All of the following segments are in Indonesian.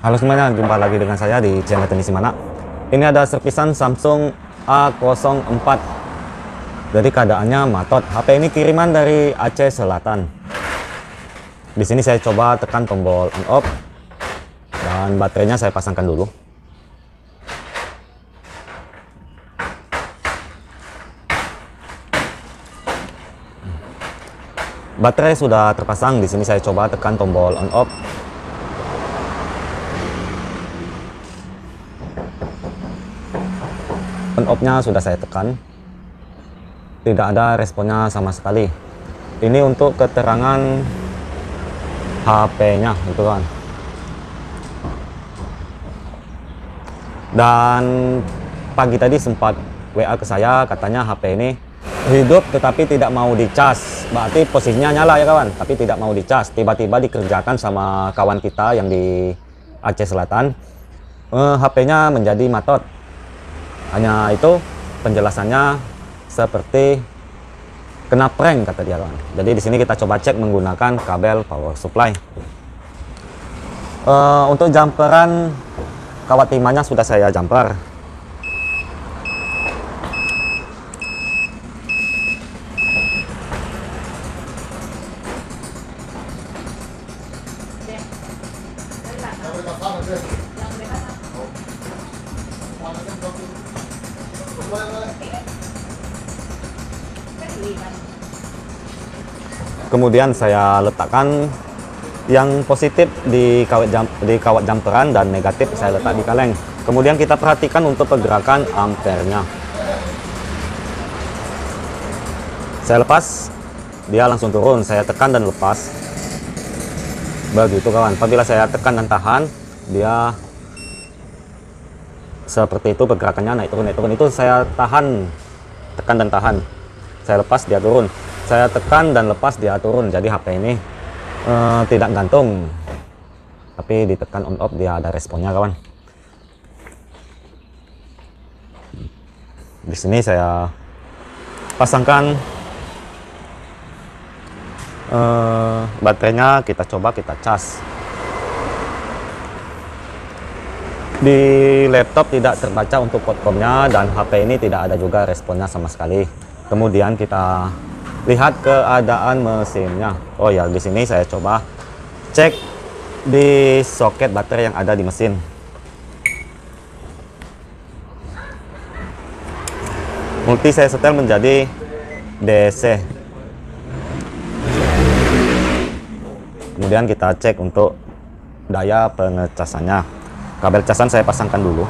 Halo semuanya, jumpa lagi dengan saya di channel Teknisi Mana. Ini ada servisan Samsung A04. Jadi keadaannya matot. HP ini kiriman dari Aceh Selatan. Di sini saya coba tekan tombol on off dan baterainya saya pasangkan dulu. Baterai sudah terpasang. Di sini saya coba tekan tombol on off. On off-nya sudah saya tekan, tidak ada responnya sama sekali. Ini untuk keterangan HP-nya itu kan. Dan pagi tadi sempat WA ke saya, katanya HP ini hidup tetapi tidak mau dicas. Berarti posisinya nyala ya kawan, tapi tidak mau dicas. Tiba-tiba dikerjakan sama kawan kita yang di Aceh Selatan, HP-nya menjadi matot. Hanya itu penjelasannya seperti kena prank kata dia kawan. Jadi di sini kita coba cek menggunakan kabel power supply. Untuk jumperan kawat timahnya sudah saya jumper. Kemudian saya letakkan yang positif di kawat jumperan dan negatif saya letak di kaleng. Kemudian kita perhatikan untuk pergerakan ampernya. Saya lepas, dia langsung turun. Saya tekan dan lepas. Begitu kawan. Apabila saya tekan dan tahan, dia seperti itu pergerakannya, naik turun naik turun. Itu saya tahan, tekan dan tahan. Saya lepas, dia turun. Saya tekan dan lepas, dia turun. Jadi HP ini tidak gantung, tapi ditekan on off dia ada responnya kawan. Di sini saya pasangkan baterainya, kita coba kita cas. Di laptop tidak terbaca untuk potcomnya dan HP ini tidak ada juga responnya sama sekali. Kemudian kita lihat keadaan mesinnya. Oh ya, di sini saya coba cek di soket baterai yang ada di mesin. Multi saya setel menjadi DC. Kemudian kita cek untuk daya pengecasannya. Kabel casan saya pasangkan dulu.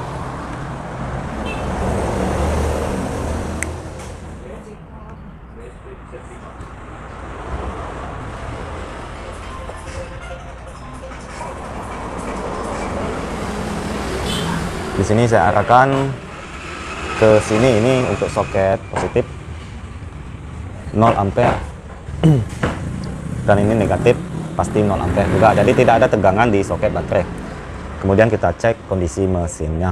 Di sini saya arahkan ke sini, ini untuk soket positif 0 ampere dan ini negatif pasti 0 ampere juga, jadi tidak ada tegangan di soket baterai. Kemudian kita cek kondisi mesinnya.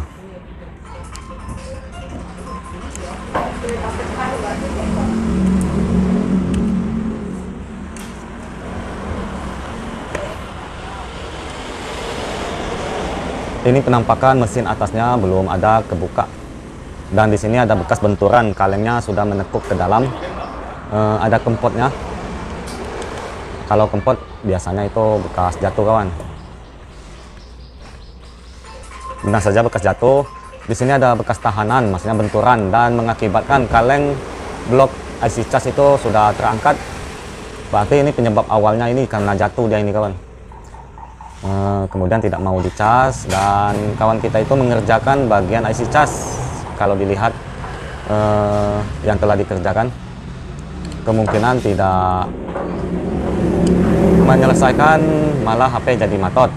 Ini penampakan mesin atasnya belum ada kebuka, dan di sini ada bekas benturan, kalengnya sudah menekuk ke dalam. Ada kempotnya. Kalau kempot biasanya itu bekas jatuh kawan. Benar saja bekas jatuh. Di sini ada bekas tahanan, maksudnya benturan, dan mengakibatkan kaleng blok IC cas itu sudah terangkat. Berarti ini penyebab awalnya ini karena jatuh dia ini kawan. Kemudian tidak mau dicas, dan kawan kita itu mengerjakan bagian IC cas. Kalau dilihat yang telah dikerjakan, kemungkinan tidak menyelesaikan, malah HP jadi matot.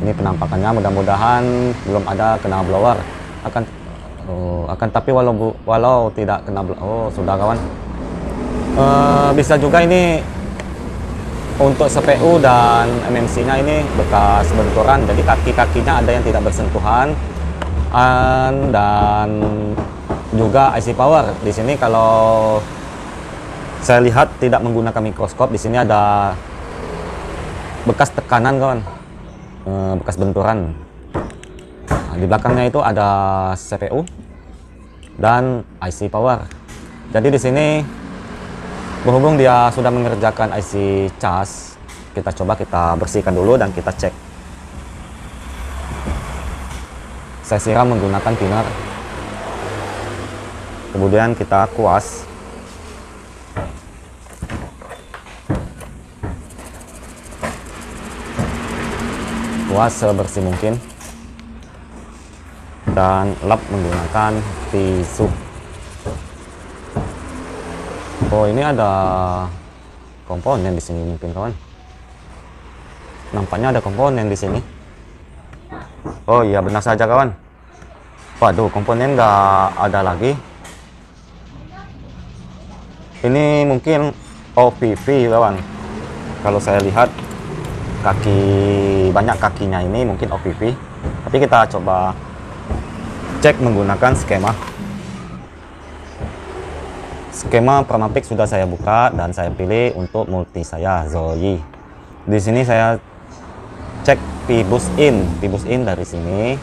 Ini penampakannya, mudah-mudahan belum ada kena blower. Akan tapi walau tidak kena blower, oh sudah kawan. Bisa juga ini untuk CPU dan MMC-nya ini bekas benturan, jadi kaki-kakinya ada yang tidak bersentuhan, dan juga IC power. Di sini kalau saya lihat tidak menggunakan mikroskop, di sini ada bekas tekanan kawan. bekas benturan. Nah, di belakangnya itu ada CPU dan IC power. Jadi di sini berhubung dia sudah mengerjakan IC cas, kita coba kita bersihkan dulu dan kita cek. Saya siram menggunakan thinner. Kemudian kita kuas. Kuas sebersih mungkin. Dan lap menggunakan tisu. Oh, ini ada komponen di sini mungkin kawan. Nampaknya ada komponen di sini. Oh iya, benar saja kawan. Waduh, komponen nggak ada lagi. Ini mungkin OPV kawan. Kalau saya lihat banyak kakinya ini mungkin OPV. Tapi kita coba cek menggunakan skema. Skema Permapex sudah saya buka dan saya pilih untuk multi saya Zoe. Di sini saya cek P-boost in dari sini.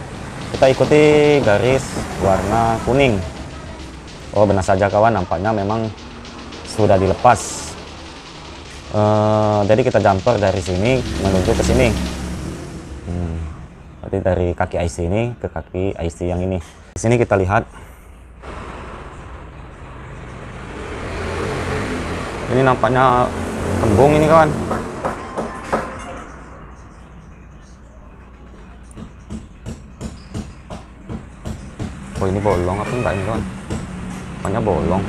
Kita ikuti garis warna kuning. Oh, benar saja kawan, nampaknya memang sudah dilepas. Jadi kita jumper dari sini menuju ke sini. Berarti dari kaki IC ini ke kaki IC yang ini. Di sini kita lihat. Ini nampaknya kembung ini kawan. Oh, ini bolong apa enggak ini kawan? Nampaknya bolong.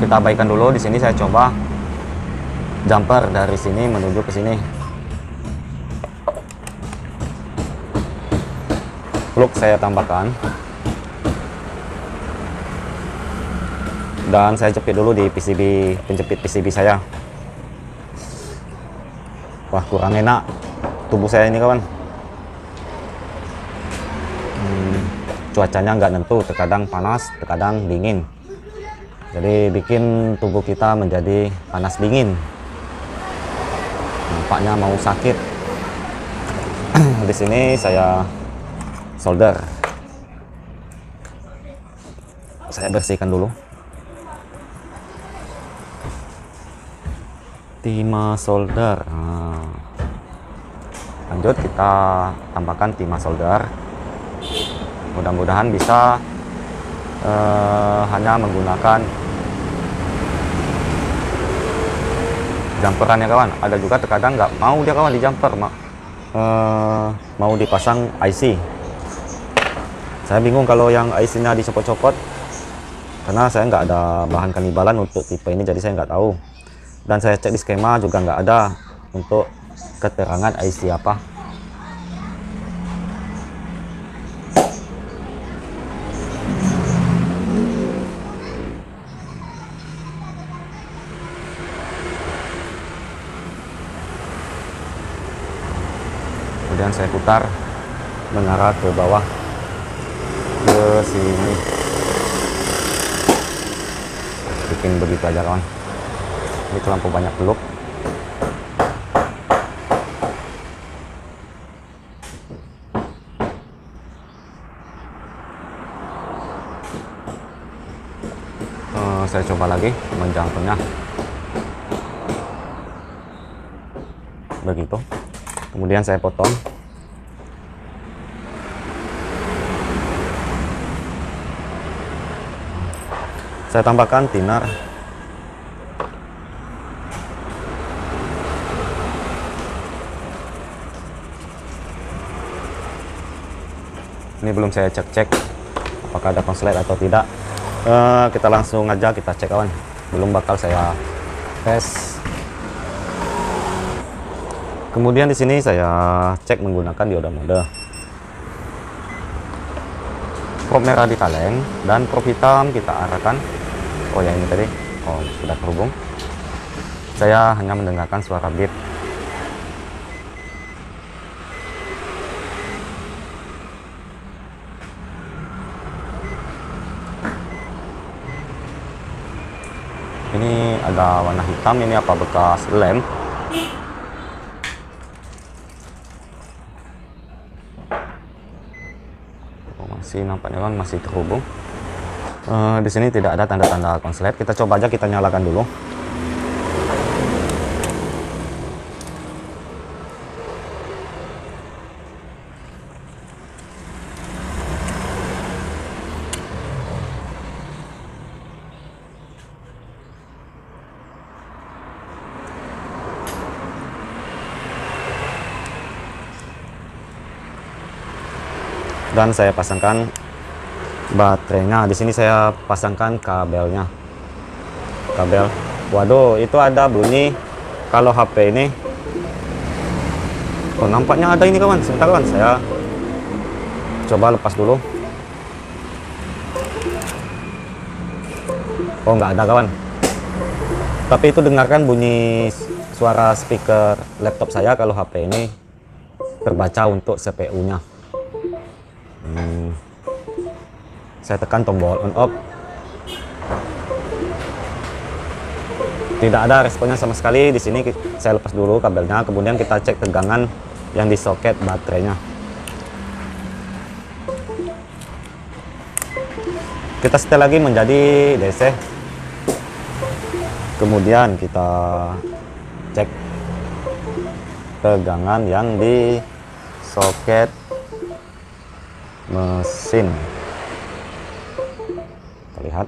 Kita abaikan dulu. Di sini saya coba jumper dari sini menuju ke sini. Plug saya tambahkan dan saya jepit dulu di penjepit PCB saya. Wah, kurang enak tubuh saya ini kawan. Cuacanya nggak nentu, terkadang panas, terkadang dingin. Jadi bikin tubuh kita menjadi panas dingin. Nampaknya mau sakit. Di sini saya solder. Saya bersihkan dulu. Timah solder. Lanjut kita tambahkan timah solder. Mudah-mudahan bisa hanya menggunakan jumperan ya kawan. Ada juga terkadang nggak mau dia kawan di jumper, mau dipasang IC. Saya bingung kalau yang IC-nya dicopot-copot, karena saya nggak ada bahan kanibalan untuk tipe ini, jadi saya nggak tahu. Dan saya cek di skema juga nggak ada untuk keterangan IC apa. Kemudian saya putar mengarah ke bawah ke sini. Bikin begitu aja kawan. Ini terlampau banyak peluk. Saya coba lagi menjangkaunya. Begitu. Kemudian saya potong. Saya tambahkan thinner. Ini belum saya cek apakah ada konslet atau tidak. Kita langsung aja kita cek kawan. Belum bakal saya tes. Kemudian di sini saya cek menggunakan dioda mode. Prop merah di kaleng dan prop hitam kita arahkan. Oh ya, ini tadi. Oh, sudah terhubung. Saya hanya mendengarkan suara beep. Ini ada warna hitam, ini apa bekas lem. Si nampaknya kan masih terhubung. Di sini tidak ada tanda-tanda konslet. Kita coba aja, kita nyalakan dulu. Dan saya pasangkan baterainya. Di sini saya pasangkan kabelnya. Kabel. Waduh, itu ada bunyi kalau HP ini. Oh, nampaknya ada ini kawan. Sebentar kawan, saya coba lepas dulu. Oh, nggak ada kawan. Tapi itu dengarkan bunyi suara speaker laptop saya kalau HP ini terbaca untuk CPU-nya. Saya tekan tombol on off, tidak ada responnya sama sekali. Di sini saya lepas dulu kabelnya, kemudian kita cek tegangan yang di soket baterainya. Kita setel lagi menjadi DC, kemudian kita cek tegangan yang di soket mesin. Kita lihat.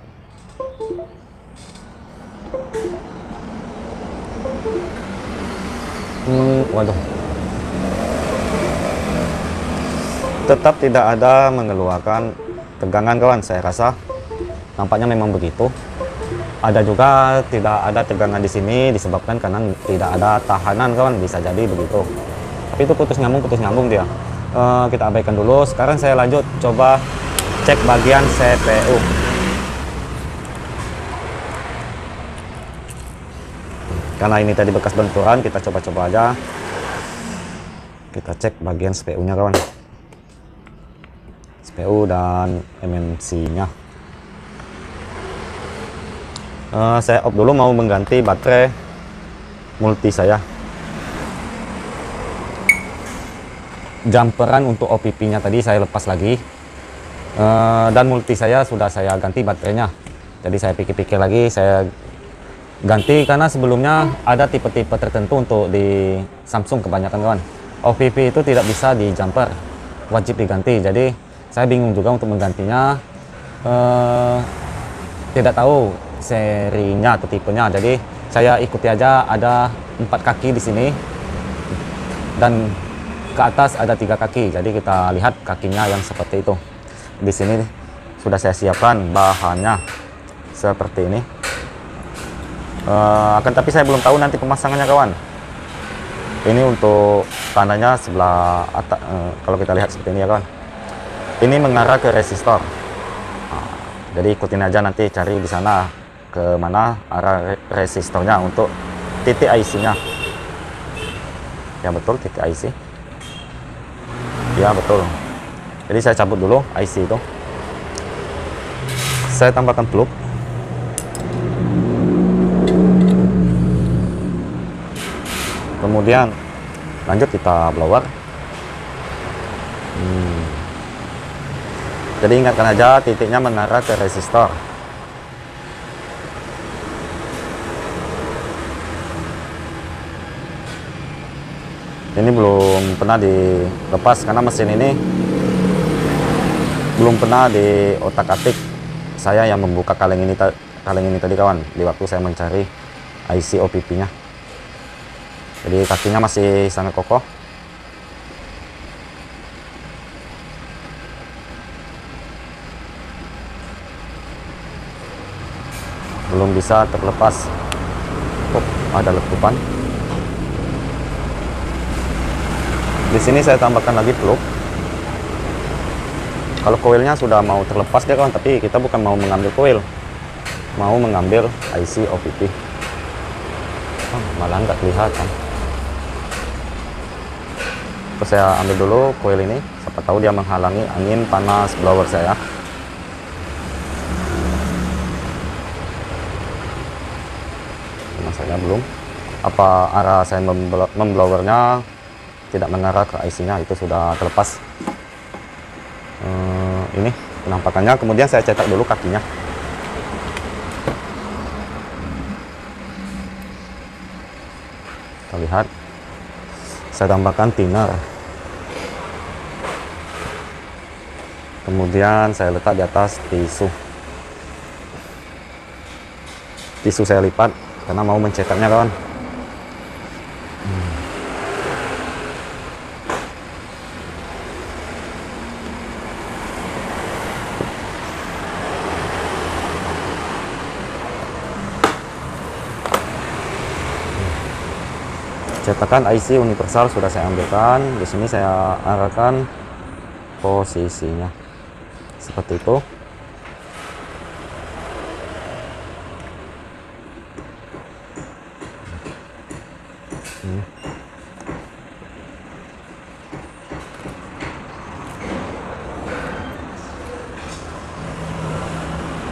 Waduh. Tetap tidak ada mengeluarkan tegangan kawan. Saya rasa nampaknya memang begitu. Ada juga tidak ada tegangan di sini disebabkan karena tidak ada tahanan kawan. Bisa jadi begitu. Tapi itu putus nyambung dia. Kita abaikan dulu. Sekarang saya lanjut coba cek bagian CPU. Karena ini tadi bekas benturan, kita coba-coba aja. Kita cek bagian CPU-nya kawan. CPU dan MMC-nya. Saya off dulu, mau mengganti baterai multi saya. Jumperan untuk OPP-nya tadi saya lepas lagi, dan multi saya sudah saya ganti baterainya. Jadi saya pikir-pikir lagi, saya ganti karena sebelumnya ada tipe-tipe tertentu untuk di Samsung kebanyakan kawan. OPP itu tidak bisa di jumper, wajib diganti. Jadi saya bingung juga untuk menggantinya, tidak tahu serinya atau tipenya. Jadi saya ikuti aja, ada 4 kaki di sini dan ke atas ada 3 kaki. Jadi kita lihat kakinya yang seperti itu. Di sini sudah saya siapkan bahannya seperti ini. Akan tapi saya belum tahu nanti pemasangannya kawan. Ini untuk tandanya sebelah atas, kalau kita lihat seperti ini ya kawan. Ini mengarah ke resistor. Jadi ikutin aja, nanti cari di sana ke mana arah resistornya untuk titik IC-nya. Ya betul, titik IC. Ya betul. Jadi saya cabut dulu IC itu. Saya tambahkan plug. Kemudian lanjut kita blower. Jadi ingatkan aja titiknya mengarah ke resistor. Ini belum pernah dilepas karena mesin ini belum pernah di otak-atik saya yang membuka kaleng ini tadi kawan, di waktu saya mencari IC OPP-nya. Jadi kakinya masih sangat kokoh. Belum bisa terlepas. Oh, ada letupan. Di sini saya tambahkan lagi plug. Kalau koilnya sudah mau terlepas dia kawan, tapi kita bukan mau mengambil koil, mau mengambil IC OPP. Oh, malah nggak kelihatan. Terus saya ambil dulu koil ini, siapa tahu dia menghalangi angin panas blower saya. Saya belum, apa arah saya memblowernya tidak mengarah ke IC-nya, itu sudah terlepas. Ini penampakannya. Kemudian saya cetak dulu kakinya. Kita lihat, saya tambahkan thinner, kemudian saya letak di atas tisu saya lipat karena mau mencetaknya, kawan. Cetakan IC universal sudah saya ambilkan. Di sini saya arahkan posisinya seperti itu.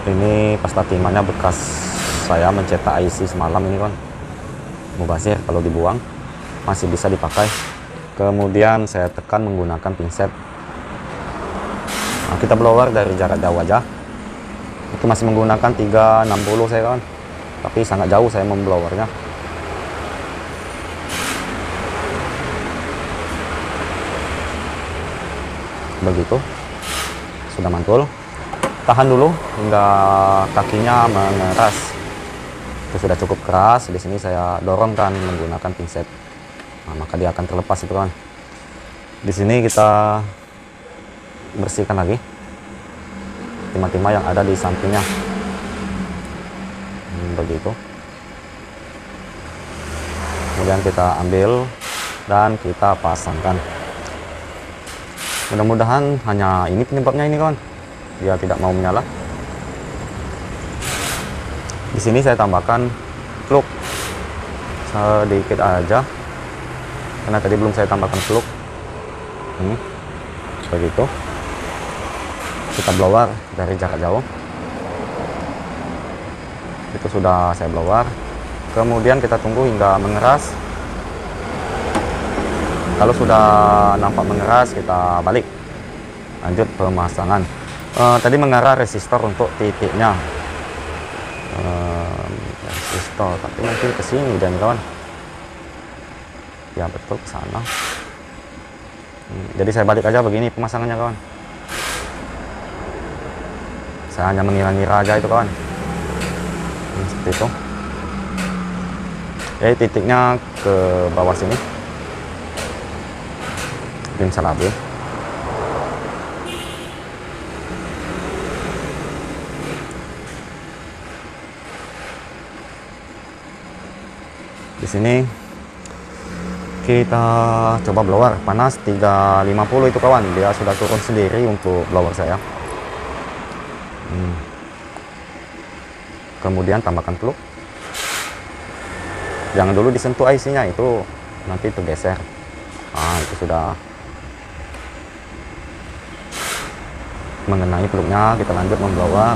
Ini pasta timahnya bekas saya mencetak IC semalam ini, kan. Mubazir, kalau dibuang masih bisa dipakai. Kemudian saya tekan menggunakan pinset. Nah, kita blower dari jarak jauh aja. Itu masih menggunakan 360 saya, kawan, tapi sangat jauh saya memblowernya. Begitu, sudah mantul. Tahan dulu hingga kakinya mengeras. Itu sudah cukup keras. Di sini saya dorongkan menggunakan pinset. Nah, maka dia akan terlepas itu, kan. Di sini kita bersihkan lagi timah-timah yang ada di sampingnya. Begitu. Kemudian kita ambil dan kita pasangkan. Mudah-mudahan hanya ini penyebabnya ini, kawan. Dia tidak mau menyala. Di sini saya tambahkan plug sedikit aja, karena tadi belum saya tambahkan plug. Ini begitu. Kita blower dari jarak jauh. Itu sudah saya blower. Kemudian kita tunggu hingga mengeras. Kalau sudah nampak mengeras, kita balik, lanjut pemasangan. Tadi mengarah resistor untuk titiknya. Resistor, tapi mungkin ke sini dan, kawan. Ya betul, ke sana. Jadi saya balik aja begini pemasangannya, kawan. Saya hanya mengira-ngira aja itu, kawan. Seperti itu. Jadi titiknya ke bawah sini. Bin salabin. Di sini kita coba blower panas 350 itu, kawan. Dia sudah turun sendiri untuk blower saya. Kemudian tambahkan plug. Jangan dulu disentuh IC-nya, itu nanti tergeser. Nah, itu sudah mengenai plugnya. Kita lanjut memblower.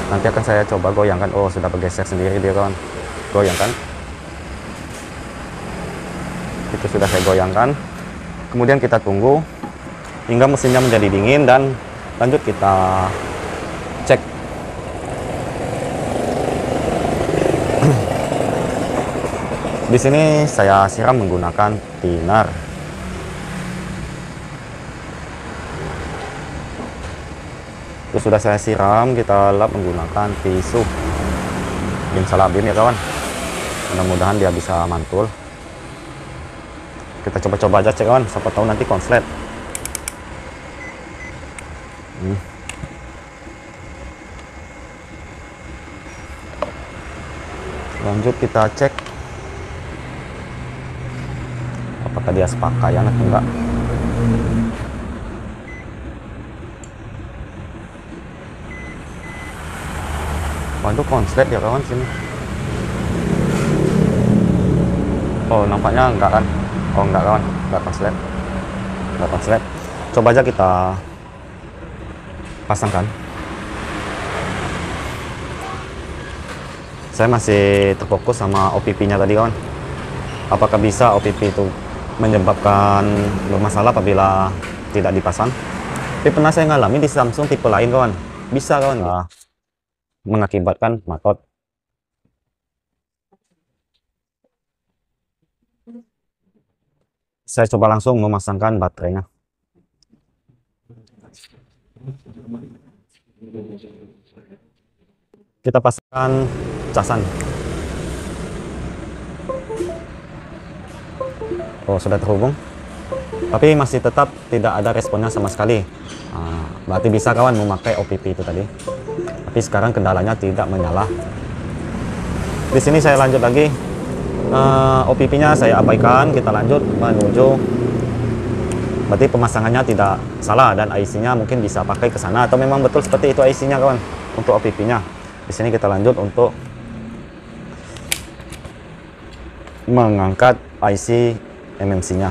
Nanti akan saya coba goyangkan. Oh, sudah bergeser sendiri dia, kawan. Goyangkan. Itu sudah saya goyangkan. Kemudian kita tunggu hingga mesinnya menjadi dingin dan lanjut kita cek. Di sini saya siram menggunakan thinner. Itu sudah saya siram, kita lap menggunakan tisu bin salabin, ya, kawan. Mudah-mudahan dia bisa mantul. Kita coba-coba aja, cek, kawan. Siapa tahu nanti konslet. Lanjut kita cek apakah dia sepakaian atau enggak. Waduh, konslet ya, kawan, sini. Oh, nampaknya enggak, kan. Oh, enggak, kawan, enggak konslet. Enggak konslet. Coba aja kita pasangkan. Saya masih terfokus sama OPP-nya tadi, kawan. Apakah bisa OPP itu menyebabkan bermasalah apabila tidak dipasang? Tapi pernah saya ngalami di Samsung tipe lain kawan. Bisa kawan, mengakibatkan matot. Saya coba langsung memasangkan baterainya. Kita pasangkan casan. Oh, sudah terhubung. Tapi masih tetap tidak ada responnya sama sekali. Berarti bisa kawan memakai OPP itu tadi. Tapi sekarang kendalanya tidak menyala. Di sini saya lanjut lagi. OPP-nya saya abaikan. Kita lanjut menuju. Berarti pemasangannya tidak salah dan IC-nya mungkin bisa pakai ke sana atau memang betul seperti itu IC-nya kawan untuk OPP-nya. Di sini kita lanjut untuk mengangkat IC MMC-nya.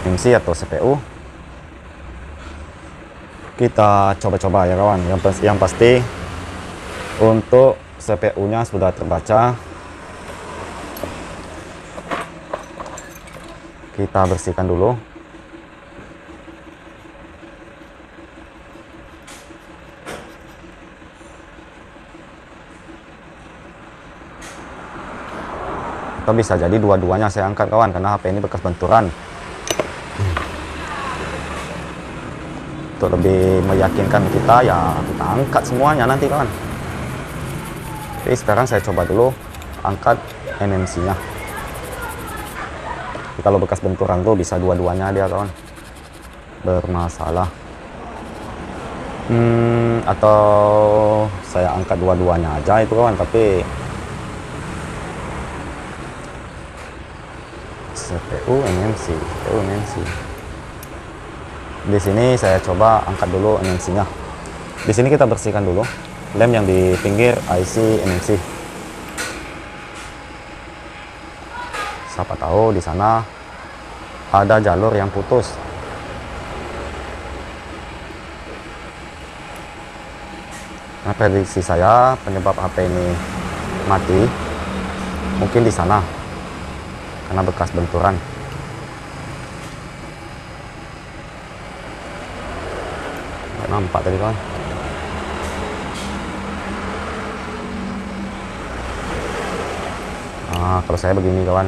MC atau CPU kita coba-coba ya kawan. Yang pasti untuk CPU-nya sudah terbaca. Kita bersihkan dulu. Atau bisa jadi dua-duanya saya angkat kawan, karena HP ini bekas benturan. Untuk lebih meyakinkan kita, ya kita angkat semuanya nanti kawan. Oke, sekarang saya coba dulu angkat MMC-nya. Kalau bekas benturan tuh bisa dua-duanya dia kawan bermasalah. Atau saya angkat dua-duanya aja itu kawan, tapi CPU MMC. Di sini saya coba angkat dulu MMC-nya. Di sini kita bersihkan dulu lem yang di pinggir IC MMC. Siapa tahu di sana ada jalur yang putus. Nah, prediksi saya penyebab HP ini mati mungkin di sana karena bekas benturan. Nampak tadi kawan. Kalau saya begini kawan,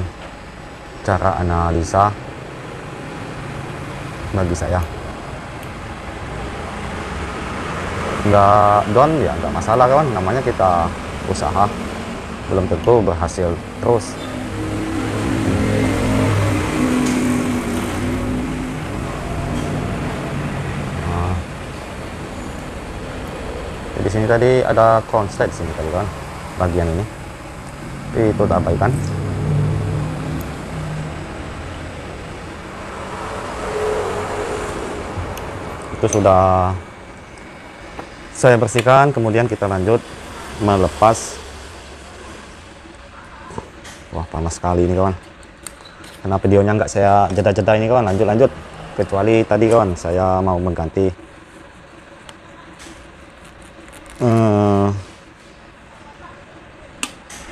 cara analisa bagi saya nggak down ya nggak masalah kawan, namanya kita usaha, belum tentu berhasil terus. Di sini tadi ada konslet sini tadi kan, bagian ini. Itu tak abaikan. Itu sudah saya bersihkan, kemudian kita lanjut melepas. Wah, panas sekali ini kawan. Karena videonya nggak saya jeda-jeda ini kawan, lanjut. Kecuali tadi kawan, saya mau mengganti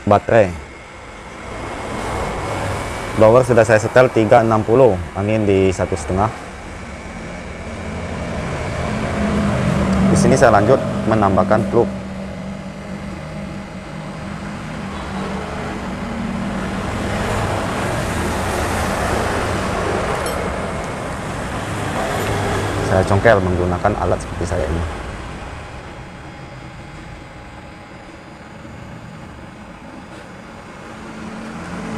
baterai. Blower sudah saya setel 360, angin di 1,5. Di sini saya lanjut menambahkan plug. Saya congkel menggunakan alat seperti saya ini.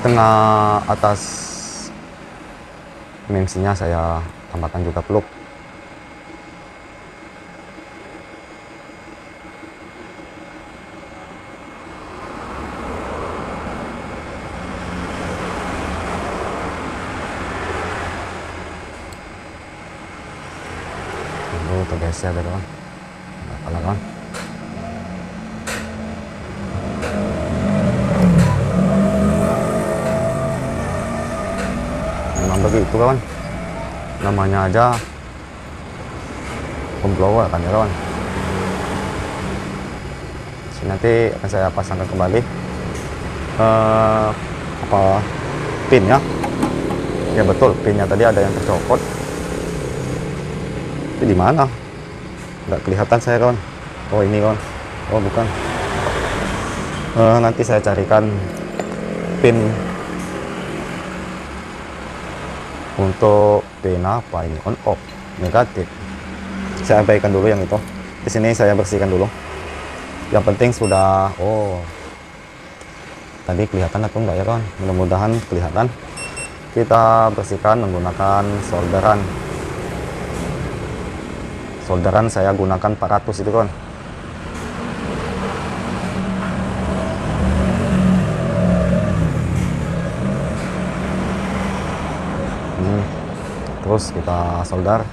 Tengah atas MMC-nya saya tambahkan juga plug. Dulu tergeser gitu kan. Nggak apa-apa kan. Begitu kawan. namanya aja pemblower kan ya kawan. Sini nanti akan saya pasangkan kembali pinnya. Ya betul, pinnya tadi ada yang tercopot. Tapi di mana? Nggak kelihatan saya kawan. Oh ini kawan. Oh bukan. Nanti saya carikan pin untuk pin apa ini, on off negatif. Saya abaikan dulu yang itu. Di sini saya bersihkan dulu. Yang penting sudah. Oh, tadi kelihatan atau enggak ya kawan? Mudah-mudahan kelihatan. Kita bersihkan menggunakan solderan. Solderan saya gunakan 400 itu kawan. Terus kita solder.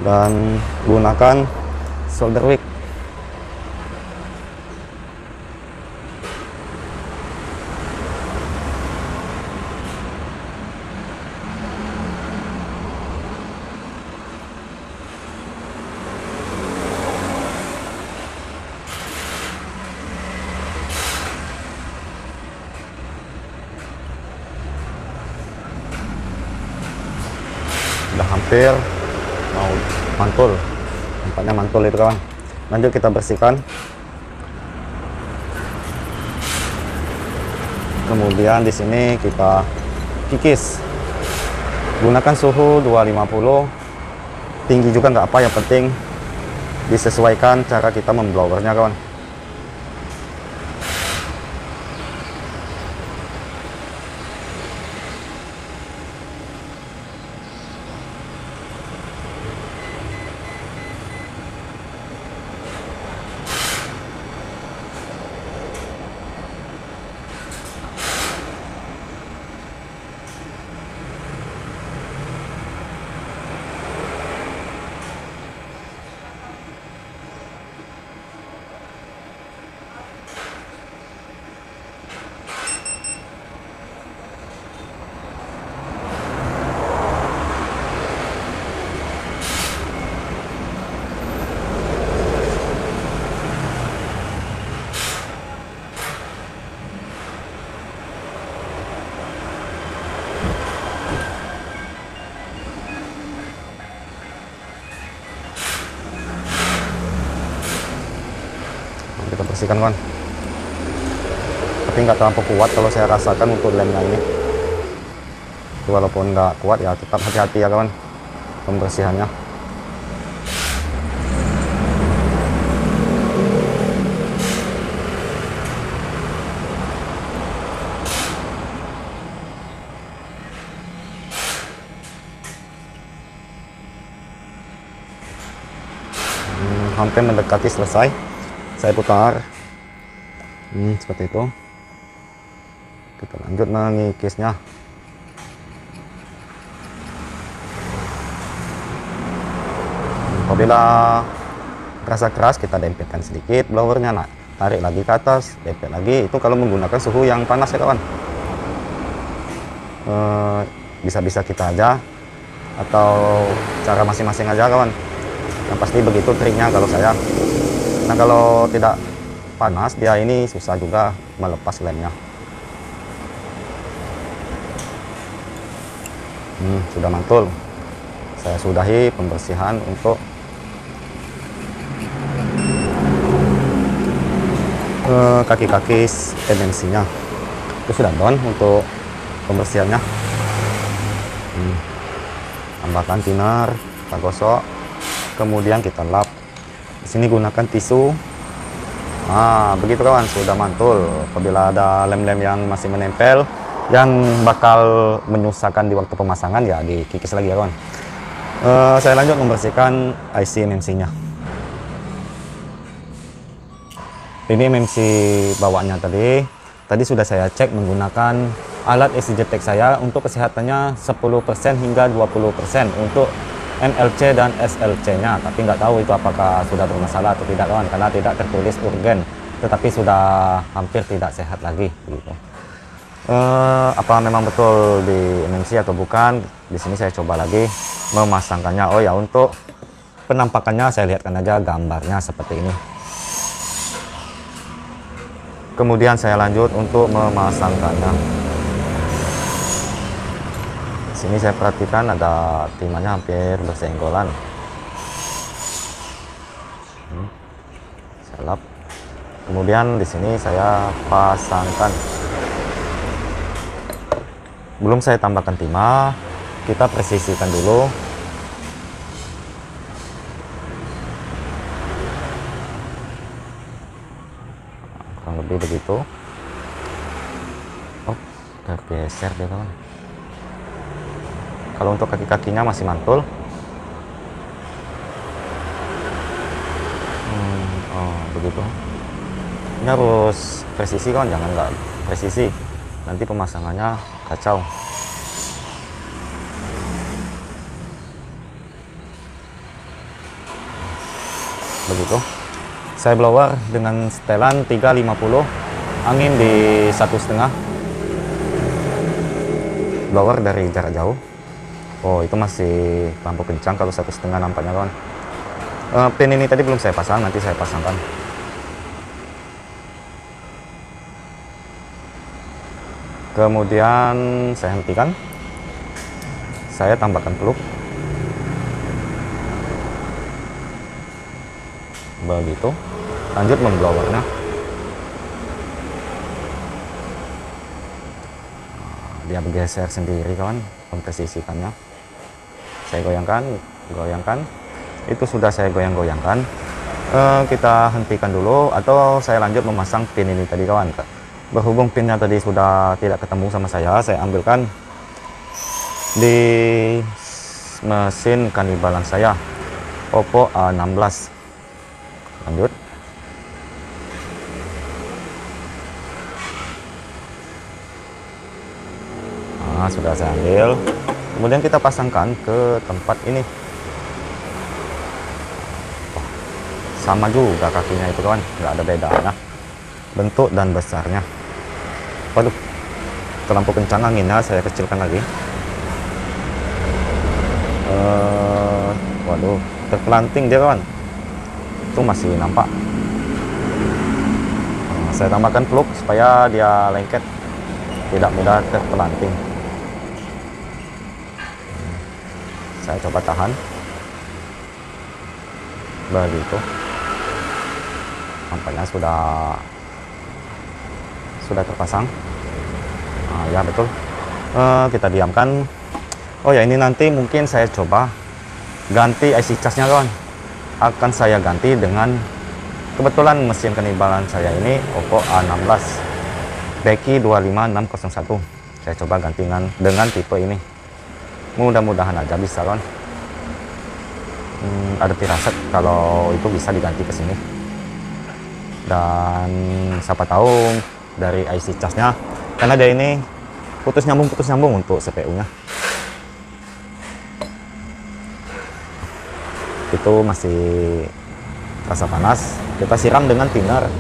Dan gunakan solder wick. Udah hampir mau mantul, tempatnya mantul itu kawan. Lanjut kita bersihkan, kemudian di sini kita kikis, gunakan suhu 250, tinggi juga nggak apa, yang penting disesuaikan cara kita memblowernya kawan. Kita bersihkan kawan, tapi nggak terlalu kuat kalau saya rasakan untuk lemnya ini. Walaupun nggak kuat ya tetap hati-hati ya kawan pembersihannya. Hampir mendekati selesai. Saya putar seperti itu. Kita lanjut mengikisnya. Apabila terasa keras, kita dempelkan sedikit blowernya, nah tarik lagi ke atas, dempel lagi. Itu kalau menggunakan suhu yang panas ya kawan. Bisa-bisa kita aja atau cara masing-masing aja kawan. Yang pasti begitu triknya kalau saya. Nah kalau tidak panas dia ini susah juga melepas lemnya. Sudah mantul. Saya sudahi pembersihan untuk kaki-kaki MMC-nya. Itu sudah done untuk pembersihannya. Tambahkan thinner, kita gosok, kemudian kita lap. Di sini gunakan tisu. Nah, begitu kawan, sudah mantul. Apabila ada lem-lem yang masih menempel, yang bakal menyusahkan di waktu pemasangan, ya dikikis lagi ya kawan. Saya lanjut membersihkan IC MMC-nya. Ini MMC bawaannya tadi sudah saya cek menggunakan alat ECG-Tech saya untuk kesehatannya 10% hingga 20% untuk NLC dan SLC-nya, tapi nggak tahu itu apakah sudah bermasalah atau tidak kawan, karena tidak tertulis urgen. tetapi sudah hampir tidak sehat lagi gitu. Apa memang betul di MMC atau bukan? Di sini saya coba lagi memasangkannya. Oh ya, untuk penampakannya saya lihatkan aja gambarnya seperti ini. Kemudian saya lanjut untuk memasangkannya. Di sini saya perhatikan ada timahnya hampir bersenggolan. Saya lap. Kemudian di sini saya pasangkan. Belum saya tambahkan timah, kita presisikan dulu. Kurang lebih begitu. Oh, tergeser deh kawan. Kalau untuk kaki-kakinya masih mantul. Oh, begitu. Ini harus presisi kawan, jangan nggak presisi. Nanti pemasangannya kacau. Begitu. Saya blower dengan setelan 350, angin di 1,5. Blower dari jarak jauh. Oh, itu masih lampu kencang kalau 1,5 nampaknya kawan. Pin ini tadi belum saya pasang, nanti saya pasangkan. Kemudian saya hentikan, saya tambahkan peluk, begitu. Lanjut memblowernya. Dia bergeser sendiri kawan, mempresisikannya. Saya goyangkan, goyangkan. Itu sudah saya goyang-goyangkan. Kita hentikan dulu, atau saya lanjut memasang pin ini tadi kawan. Berhubung pinnya tadi sudah tidak ketemu sama saya ambilkan di mesin kanibalan saya, Oppo A16. Lanjut. Nah, sudah saya ambil. Kemudian kita pasangkan ke tempat ini. Sama juga kakinya itu kawan, nggak ada bedanya bentuk dan besarnya. Waduh, ke lampu kencang anginnya saya kecilkan lagi. Waduh, terpelanting dia kawan. Itu masih nampak. Saya tambahkan plug supaya dia lengket, tidak mudah terpelanting. Saya coba tahan. Begitu. Nampaknya sudah terpasang. Nah, ya betul. Kita diamkan. Oh ya, ini nanti mungkin saya coba ganti IC charge-nya kawan. Akan saya ganti dengan, kebetulan mesin kanibalan saya ini Oppo A16 Beki 25601. Saya coba ganti dengan tipe ini. Mudah-mudahan aja bisa kawan. Ada firasat kalau itu bisa diganti ke sini. Dan siapa tahu dari IC charge-nya, karena dia ini putus nyambung untuk CPU-nya. Itu masih terasa panas, kita siram dengan thinner.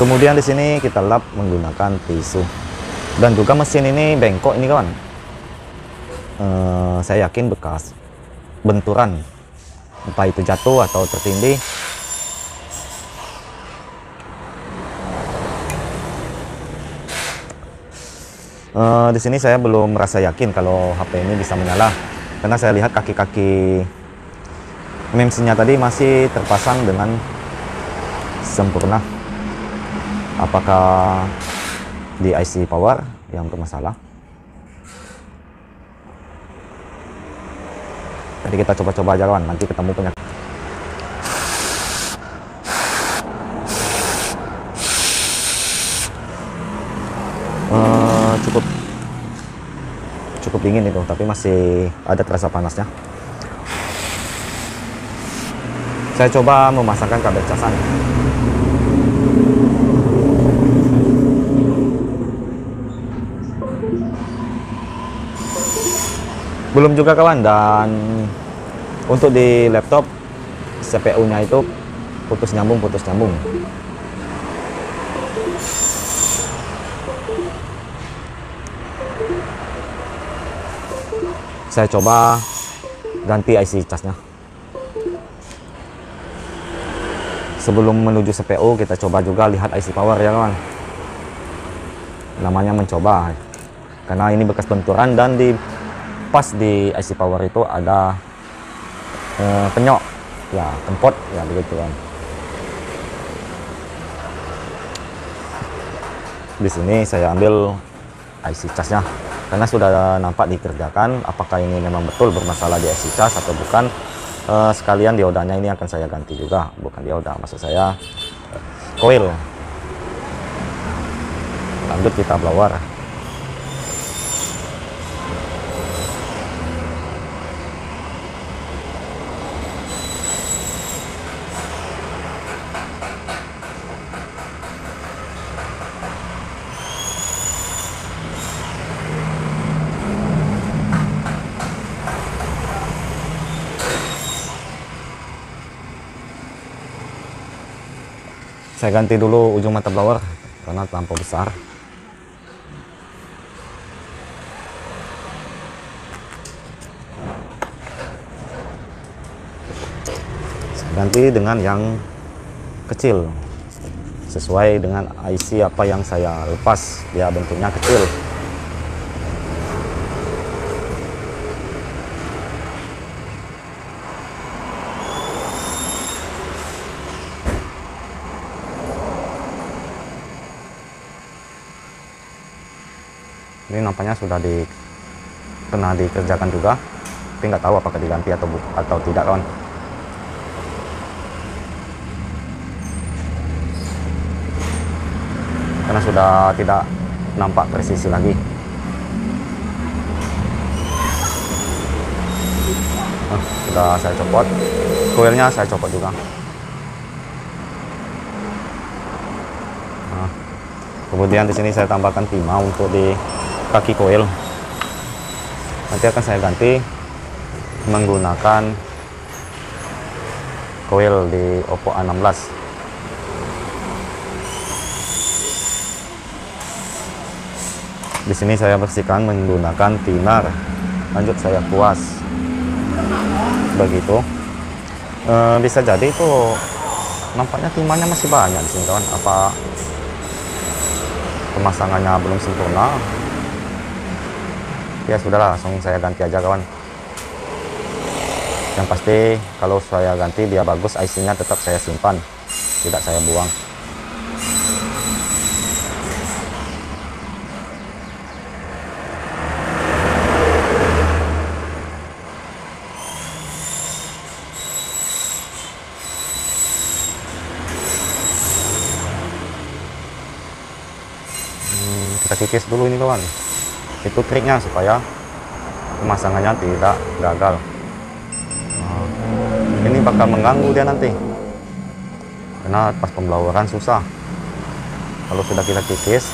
Kemudian di sini kita lap menggunakan tisu. Dan juga mesin ini bengkok ini kawan. Saya yakin bekas benturan, entah itu jatuh atau tertindih. Di sini saya belum merasa yakin kalau HP ini bisa menyala, karena saya lihat kaki-kaki MEMS-nya tadi masih terpasang dengan sempurna. Apakah di IC power yang bermasalah? Jadi kita coba-coba aja kawan, nanti ketemu penyakit. Cukup dingin itu, tapi masih ada terasa panasnya. Saya coba memasangkan kabel casan. Belum juga kawan. Dan untuk di laptop CPU-nya itu putus nyambung. Saya coba ganti IC casnya. Sebelum menuju CPU, kita coba juga lihat IC power ya kawan. Namanya mencoba, karena ini bekas benturan dan pas di IC power itu ada penyok, ya kempot, ya begitu kan. Di sini saya ambil IC casnya, karena sudah nampak dikerjakan. Apakah ini memang betul bermasalah di IC cas atau bukan? Sekalian diodanya ini akan saya ganti juga, bukan dioda, maksud saya coil. Lanjut kita blower. Saya ganti dulu ujung mata blower karena terlampau besar. Saya ganti dengan yang kecil sesuai dengan IC apa yang saya lepas, dia bentuknya kecil. Ini nampaknya sudah pernah dikerjakan juga, tapi nggak tahu apakah diganti atau tidak kawan. Karena sudah tidak nampak presisi lagi. Sudah saya copot, coilnya saya copot juga. Kemudian di sini saya tambahkan timah untuk di kaki coil. Nanti akan saya ganti menggunakan coil di Oppo A16. Di sini saya bersihkan menggunakan thinner. Lanjut saya kuas. Begitu. Bisa jadi itu nampaknya timahnya masih banyak di sini kawan. Apa pemasangannya belum sempurna? Ya sudahlah, langsung saya ganti aja kawan. Yang pasti kalau saya ganti dia bagus, IC-nya tetap saya simpan, tidak saya buang. Kita kikis dulu ini kawan. Itu triknya supaya pemasangannya tidak gagal. Ini bakal mengganggu dia nanti, karena pas pembloweran susah. Kalau sudah kita kikis,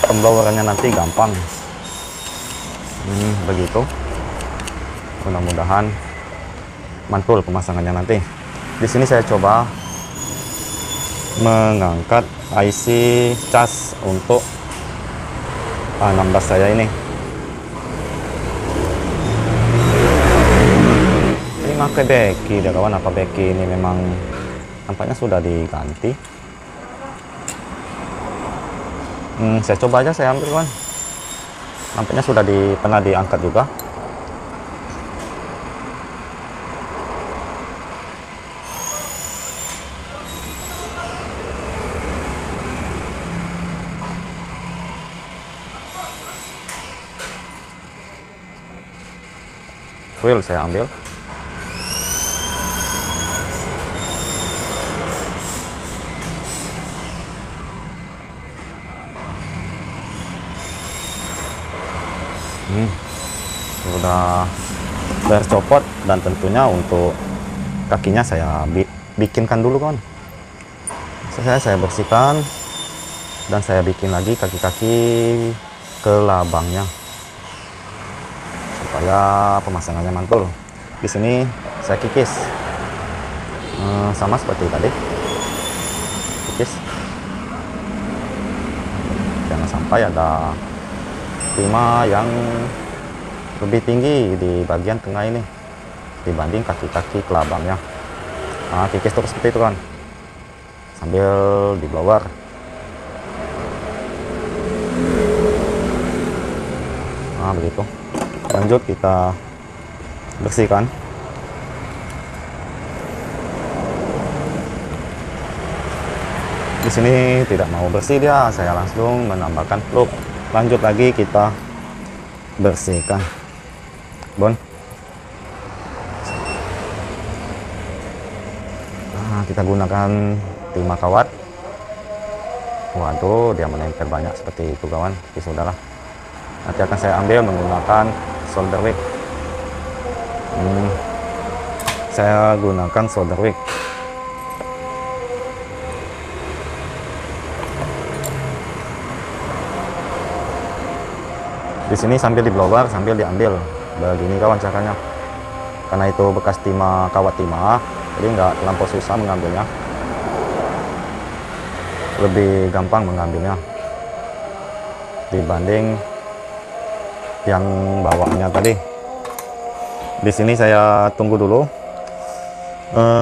pemblowerannya nanti gampang. Begitu. Mudah-mudahan mantul pemasangannya nanti. Di sini saya coba mengangkat IC cas untuk A16 saya ini. Ini pakai beki dia kawan. Apa beki ini memang nampaknya sudah diganti? Saya coba aja, saya ambil kawan. Nampaknya sudah pernah diangkat juga. Coil saya ambil. Sudah tercopot, dan tentunya untuk kakinya saya bikinkan dulu kawan. Saya bersihkan dan saya bikin lagi kaki-kaki ke labangnya supaya pemasangannya mantul. Di sini saya kikis. sama seperti tadi, tipis, jangan sampai ada timah yang lebih tinggi di bagian tengah ini dibanding kaki-kaki kelabangnya. Kikis terus seperti itu kan, sambil di blower. Begitu. Lanjut kita bersihkan. Di sini tidak mau bersih dia, saya langsung menambahkan plug. Lanjut lagi kita bersihkan bon. Kita gunakan timah kawat. Waduh, dia menempel banyak seperti itu kawan. Oke, saudara, nanti akan saya ambil menggunakan solder wick. Saya gunakan solder wick. Di sini sambil di blower sambil diambil begini kawan caranya, karena itu bekas timah kawat timah, jadi nggak terlampau susah mengambilnya, lebih gampang mengambilnya dibanding yang bawaannya tadi. Di sini saya tunggu dulu,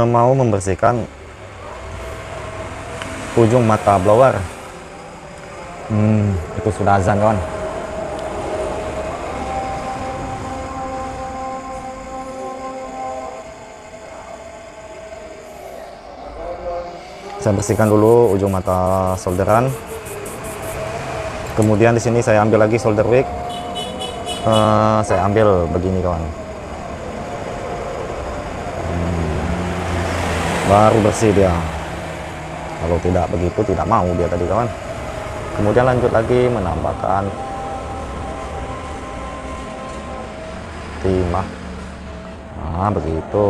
mau membersihkan ujung mata blower. Itu sudah azan kawan. Saya bersihkan dulu ujung mata solderan. Kemudian di sini saya ambil lagi solder wick. Saya ambil begini kawan. Baru bersih dia. Kalau tidak begitu tidak mau dia tadi kawan. Kemudian lanjut lagi menambahkan timah. Begitu.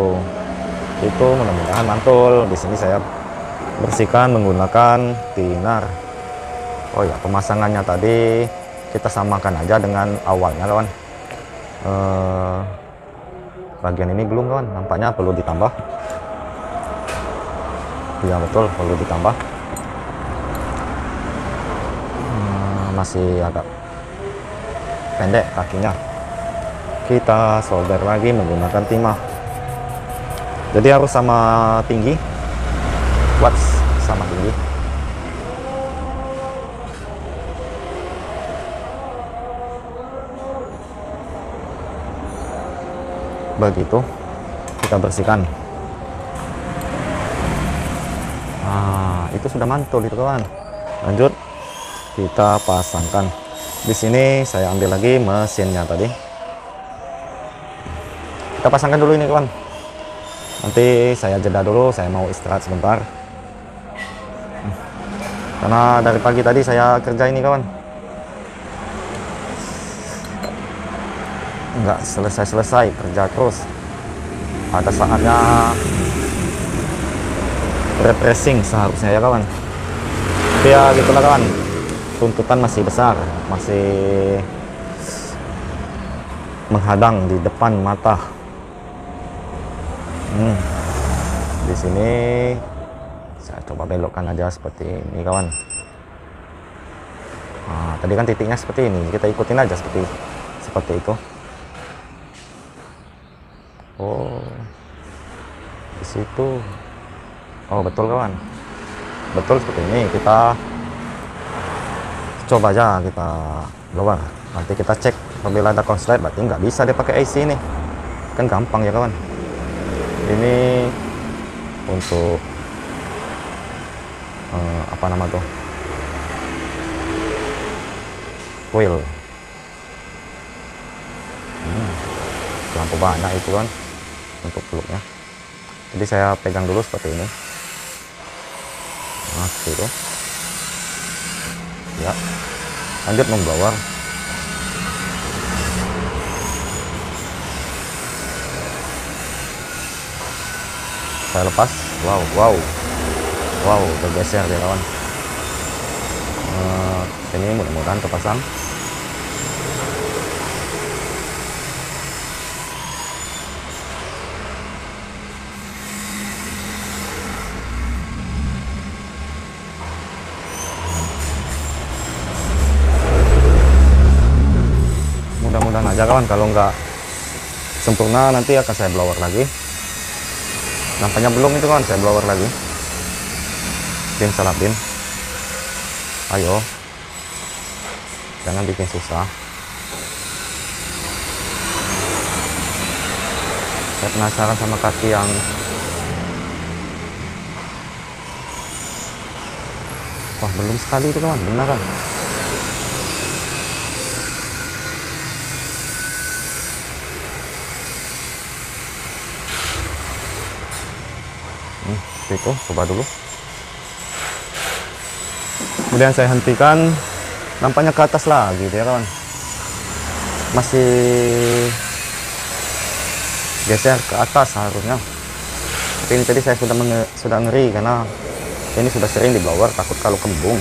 Itu mudah-mudahan mantul. Di sini saya bersihkan menggunakan thinner. Oh ya, pemasangannya tadi kita samakan aja dengan awalnya kawan. Bagian ini belum kawan, nampaknya perlu ditambah. Ya betul, perlu ditambah. Masih agak pendek kakinya. Kita solder lagi menggunakan timah. Jadi harus sama tinggi, watts sama tinggi. Begitu kita bersihkan. Itu sudah mantul itu kawan. Lanjut kita pasangkan. Di sini saya ambil lagi mesinnya tadi. Kita pasangkan dulu ini kawan. Nanti saya jeda dulu, saya mau istirahat sebentar. Karena dari pagi tadi saya kerja ini kawan, nggak selesai-selesai, kerja terus. Ada saatnya refreshing seharusnya ya kawan. Tapi ya gitulah kawan, tuntutan masih besar, masih menghadang di depan mata. Di sini saya coba belokkan aja seperti ini kawan. Tadi kan titiknya seperti ini, kita ikutin aja seperti itu. Oh, di situ. Oh betul kawan, betul seperti ini. Kita coba aja, kita blower. Nanti kita cek apabila ada konslet, berarti nggak bisa dia pakai IC ini. Kan gampang ya kawan. Ini untuk apa nama tuh, coil. Lampu banyak itu kan untuk peluknya. Jadi saya pegang dulu seperti ini. Seperti itu ya. Lanjut memblower. Saya lepas. Wow, bergeser dia kawan. Ini mudah-mudahan terpasang. aja kawan, kalau nggak sempurna nanti akan saya blower lagi. Nampaknya belum itu kawan, saya blower lagi. Pin salah pin. Ayo, jangan bikin susah. Saya penasaran sama kaki yang wah, belum sekali itu kawan, benar kan? Itu coba dulu. Kemudian saya hentikan, nampaknya ke atas lagi ya kawan. Masih geser ke atas harusnya. Tapi ini tadi saya sudah ngeri karena ini sudah sering di blower, takut kalau kembung.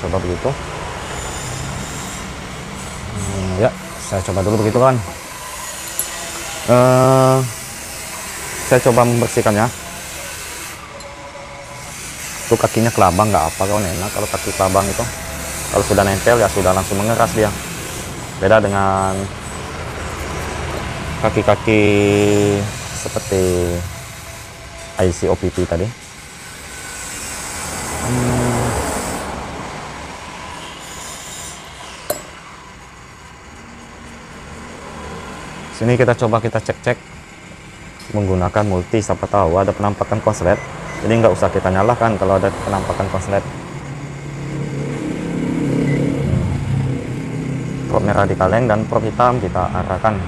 Coba begitu. Ya, saya coba dulu begitu kan. Saya coba membersihkannya. Itu kakinya kelabang nggak apa kawan, enak kalau kaki kelabang itu. Kalau sudah nempel ya sudah langsung mengeras dia. Beda dengan kaki-kaki seperti IC OPP tadi. Sini kita coba kita cek-cek menggunakan multi, siapa tahu ada penampakan konslet. Jadi nggak usah kita nyalakan kalau ada penampakan konslet. Prop merah di kaleng dan prop hitam kita arahkan.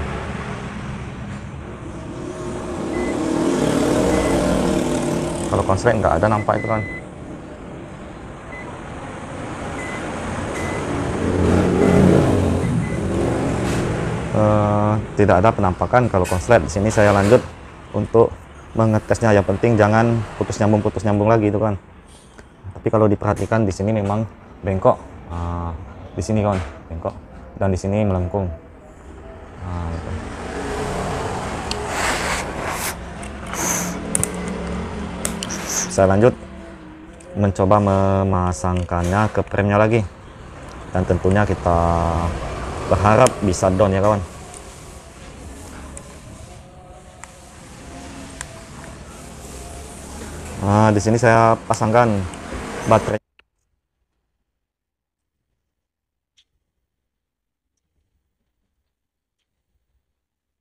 Kalau konslet nggak ada nampak itu kan. Tidak ada penampakan kalau konslet. Di sini saya lanjut untuk mengetesnya. Yang penting jangan putus nyambung lagi itu kan. Tapi kalau diperhatikan di sini memang bengkok. Di sini kan bengkok dan di sini melengkung. Gitu. Saya lanjut mencoba memasangkannya ke premnya lagi, dan tentunya kita berharap bisa down ya kawan. Di sini saya pasangkan baterai.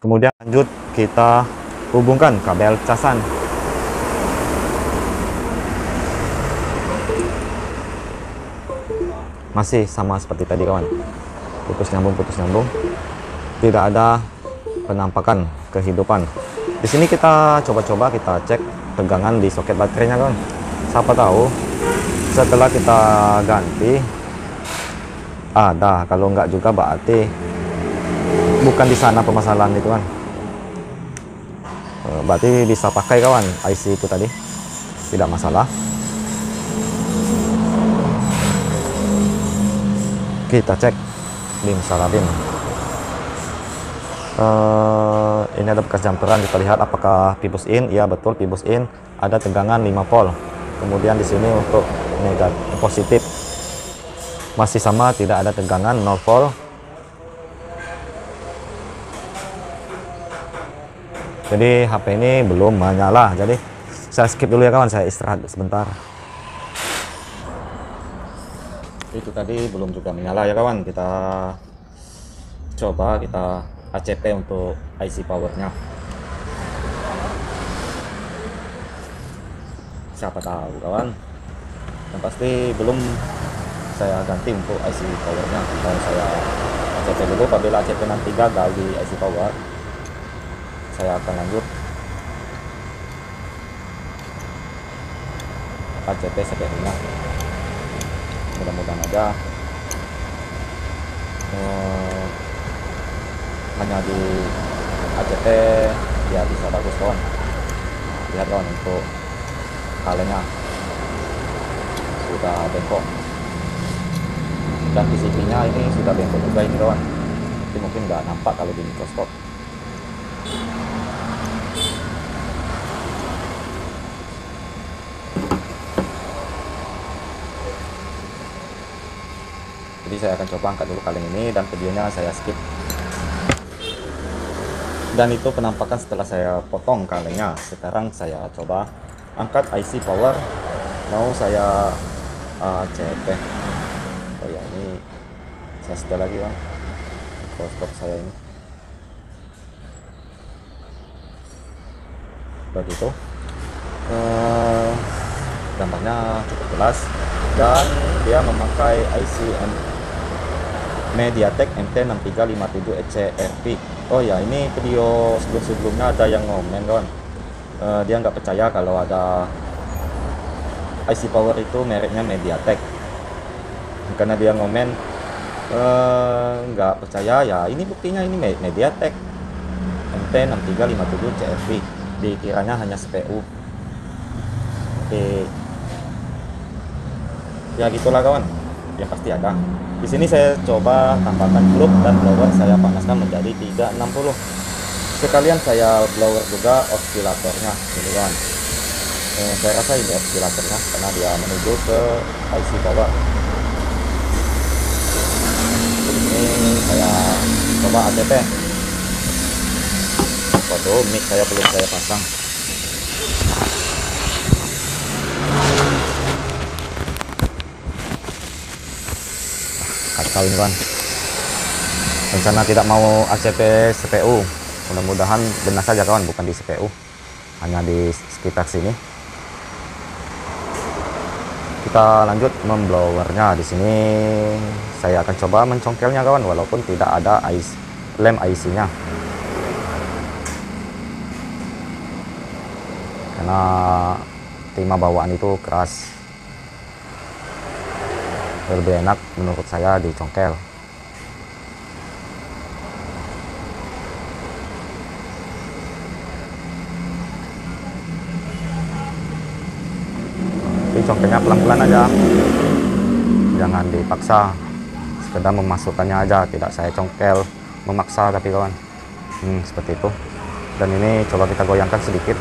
Kemudian lanjut kita hubungkan kabel casan. Masih sama seperti tadi kawan, putus nyambung, tidak ada penampakan kehidupan. Di sini kita coba-coba kita cek tegangan di soket baterainya kawan. Siapa tahu setelah kita ganti ada, kalau enggak juga berarti bukan di sana permasalahan itu kan. Berarti bisa pakai kawan IC itu tadi, tidak masalah. Kita cek bim salabim. Ini ada bekas jumperan, kita lihat apakah pivot in. Iya betul, pivot in, ada tegangan 5 volt. Kemudian di sini untuk negatif positif masih sama, tidak ada tegangan 0 volt. Jadi HP ini belum menyala, jadi saya skip dulu ya kawan, saya istirahat sebentar. Itu tadi belum juga menyala ya kawan. Kita coba kita ACP untuk IC powernya. Siapa tahu kawan, yang pasti belum saya ganti untuk IC powernya. Dan saya ACP dulu, apabila ACP nanti gagal di IC power, saya akan lanjut ACP CPU-nya. Mudah-mudahan aja hanya di ACP dia bisa bagus kawan. Lihat kawan, untuk kalengnya sudah bengkok dan PCB-nya ini sudah bengkok juga ini kawan. Tapi mungkin nggak nampak kalau di mikroskop. Jadi saya akan coba angkat dulu kaleng ini dan videonya saya skip. Dan itu penampakan setelah saya potong kalengnya. Sekarang saya coba angkat IC power. Mau saya CP. Oh ya, ini saya setel lagi kan mikroskop saya ini. Begitu. Gambarnya cukup jelas dan dia memakai IC MediaTek MT6357 ECRP. Oh ya, ini video sebelumnya ada yang ngomen kawan, dia nggak percaya kalau ada IC power itu mereknya MediaTek, karena dia ngomen nggak percaya. Ya ini buktinya, ini MediaTek MT6357 CRP, dikiranya hanya CPU. Oke, ya gitulah kawan, yang pasti ada. Di sini saya coba tambahkan klub dan blower, saya panaskan menjadi 360. Sekalian saya blower juga osilatornya, ini kan. Saya rasa ini osilatornya karena dia menuju ke IC power. Ini saya coba ATP. Waduh, mic saya belum saya pasang. Kacau ini kan. Rencana tidak mau ACP CPU. Mudah-mudahan benar saja kawan, bukan di CPU, hanya di sekitar sini. Kita lanjut memblowernya. Di sini saya akan coba mencongkelnya kawan, walaupun tidak ada lem IC-nya. Karena timah bawaan itu keras, lebih enak menurut saya dicongkel. Congkelnya pelan-pelan aja, jangan dipaksa, sekedar memasukkannya aja, tidak saya congkel memaksa tapi kawan. Seperti itu. Dan ini coba kita goyangkan sedikit.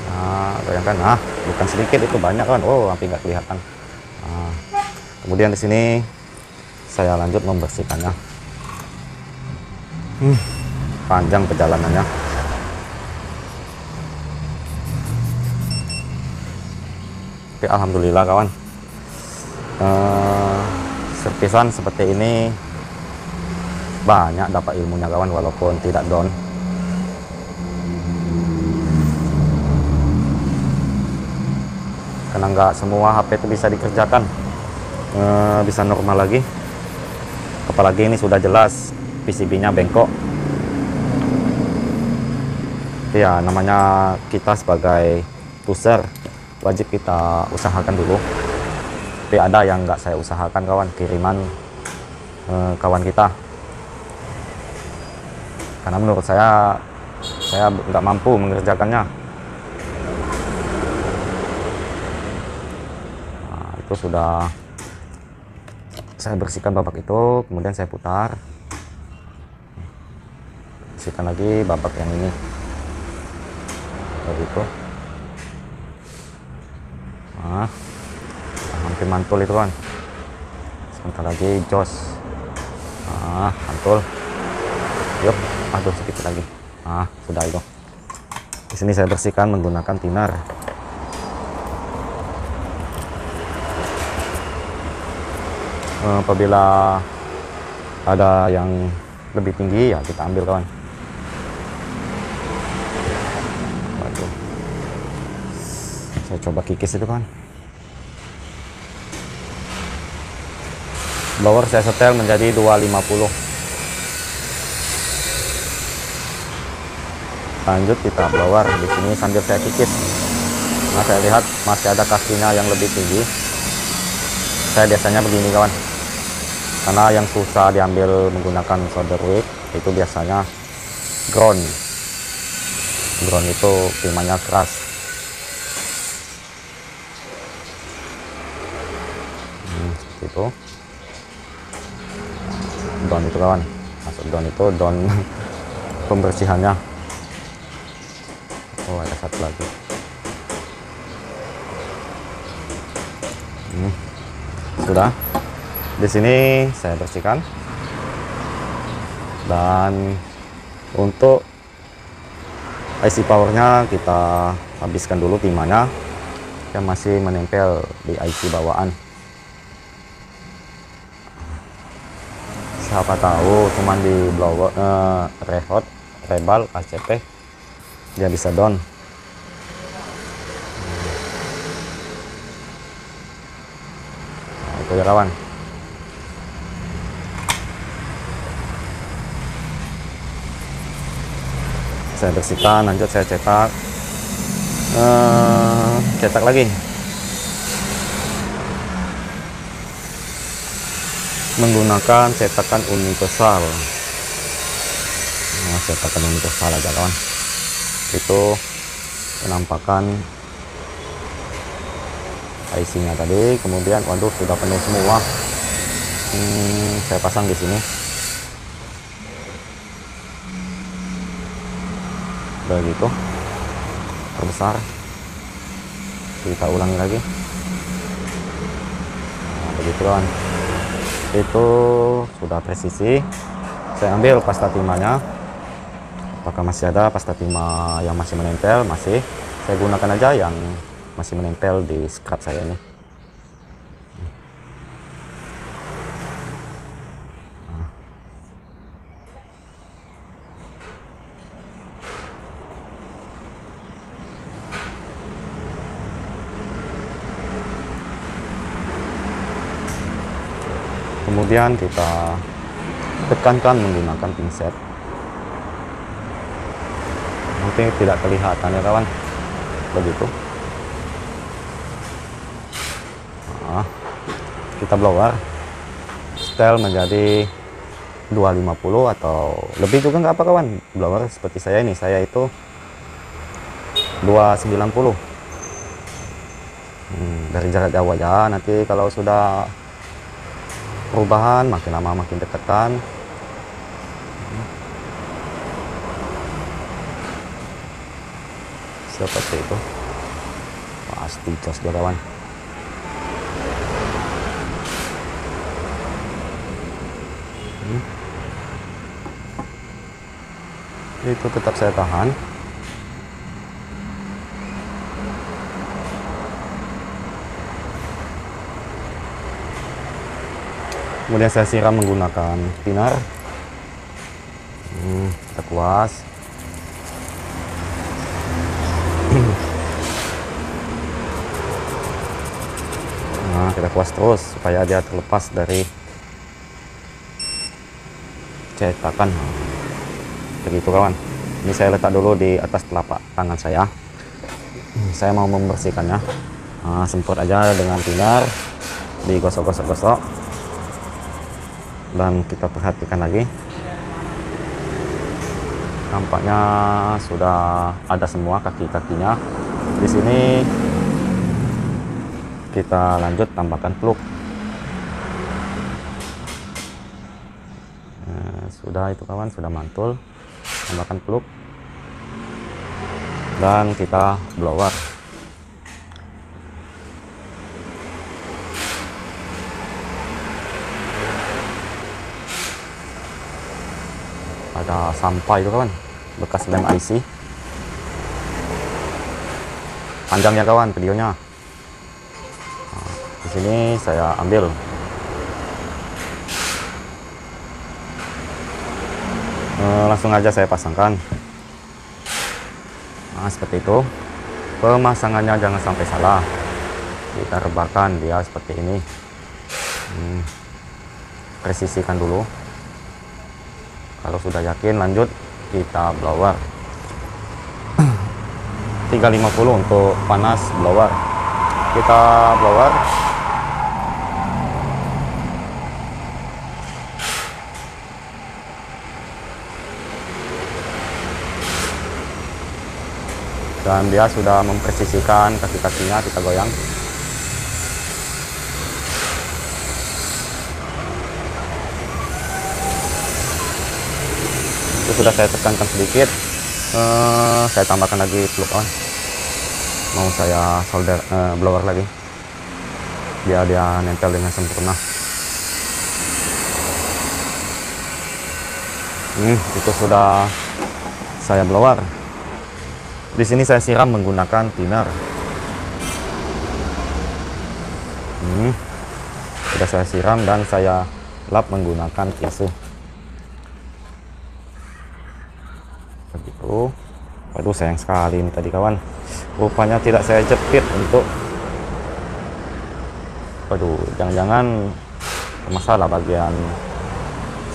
Nah, goyangkan, nah bukan sedikit, itu banyak kawan. Oh, hampir nggak kelihatan. Nah, kemudian di sini saya lanjut membersihkannya. Panjang perjalanannya. Oke, alhamdulillah kawan, servisan seperti ini banyak dapat ilmunya kawan, walaupun tidak down. Karena nggak semua HP itu bisa dikerjakan bisa normal lagi, apalagi ini sudah jelas PCB-nya bengkok. Ya namanya kita sebagai user wajib kita usahakan dulu. Tapi ada yang nggak saya usahakan kawan, kiriman kawan kita, karena menurut saya nggak mampu mengerjakannya. Nah, itu sudah saya bersihkan babak itu, kemudian saya putar, bersihkan lagi babak yang ini, begitu. Nah, hampir mantul itu kan, sebentar lagi jos. Nah, mantul. Yuk, aduh sedikit lagi. Nah, sudah itu. Di sini saya bersihkan menggunakan thinner. Apabila ada yang lebih tinggi ya kita ambil kawan. Saya coba kikis itu kan. Blower saya setel menjadi 250. Lanjut kita blower di sini sambil saya kikis. Nah, saya lihat masih ada kakinya yang lebih tinggi. Saya biasanya begini kawan, karena yang susah diambil menggunakan solder wheel itu biasanya ground. Ground itu timahnya keras. Itu down itu kawan, masuk down itu down pembersihannya. Oh, ada satu lagi. Sudah Di sini saya bersihkan. Dan untuk IC powernya kita habiskan dulu timahnya yang masih menempel di IC bawaan. Siapa tahu cuman di blower rehot rebal ACP dia bisa down. Nah, itu ya kawan. Saya bersihkan, lanjut saya cetak lagi menggunakan cetakan universal. Nah, cetakan universal aja kawan, itu penampakan IC nya tadi. Kemudian waduh sudah penuh semua. Saya pasang di sini begitu, terbesar. Kita ulangi lagi. Nah, begitu kawan, itu sudah presisi. Saya ambil pasta timahnya, apakah masih ada pasta timah yang masih menempel. Masih, saya gunakan aja yang masih menempel di scrap saya ini. Kemudian kita tekankan menggunakan pinset. Mungkin tidak kelihatan ya kawan, begitu. Nah, kita blower setel menjadi 250 atau lebih juga nggak apa kawan. Blower seperti saya ini, saya itu 290. Dari jarak jauh aja. Nanti kalau sudah perubahan makin lama makin dekatkan. Seperti itu, pasti jos dia kawan. Itu tetap saya tahan. Kemudian saya siram menggunakan thinner. Kita kuas. Nah, kita kuas terus supaya dia terlepas dari cetakan. Begitu kawan. Ini saya letak dulu di atas telapak tangan saya. Saya mau membersihkannya. Nah, semprot aja dengan thinner, digosok-gosok-gosok. Dan kita perhatikan lagi, nampaknya sudah ada semua kaki-kakinya. Di sini kita lanjut tambahkan plug. Nah, sudah itu kawan, sudah mantul. Tambahkan plug dan kita blower. Ada sampah itu kawan, bekas lem IC. Panjang ya kawan videonya. Nah, di sini saya ambil. Langsung aja saya pasangkan. Nah, seperti itu. Pemasangannya jangan sampai salah. Kita rebahkan dia seperti ini. Presisikan dulu. Kalau sudah yakin, lanjut kita blower. 350 untuk panas blower. Kita blower. Dan dia sudah mempresisikan kaki-kakinya, kita goyang. Itu sudah saya tekankan sedikit. Saya tambahkan lagi plug on. Mau saya solder blower lagi biar dia nempel dengan sempurna. Itu sudah saya blower. Di sini saya siram menggunakan thinner. Sudah saya siram dan saya lap menggunakan tisu. Begitu. Waduh, sayang sekali ini tadi kawan. Rupanya tidak saya jepit untuk. Waduh, jangan-jangan masalah bagian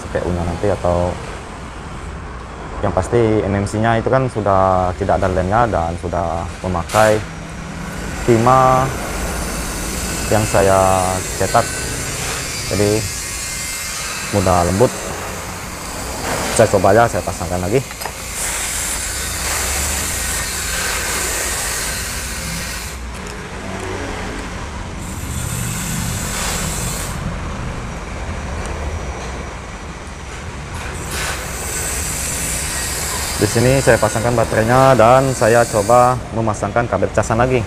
CPU-nya nanti, atau yang pasti NMC-nya itu kan sudah tidak ada lemnya dan sudah memakai timah yang saya cetak, jadi mudah lembut. Saya coba ya, saya pasangkan lagi. Di sini saya pasangkan baterainya dan saya coba memasangkan kabel casan lagi.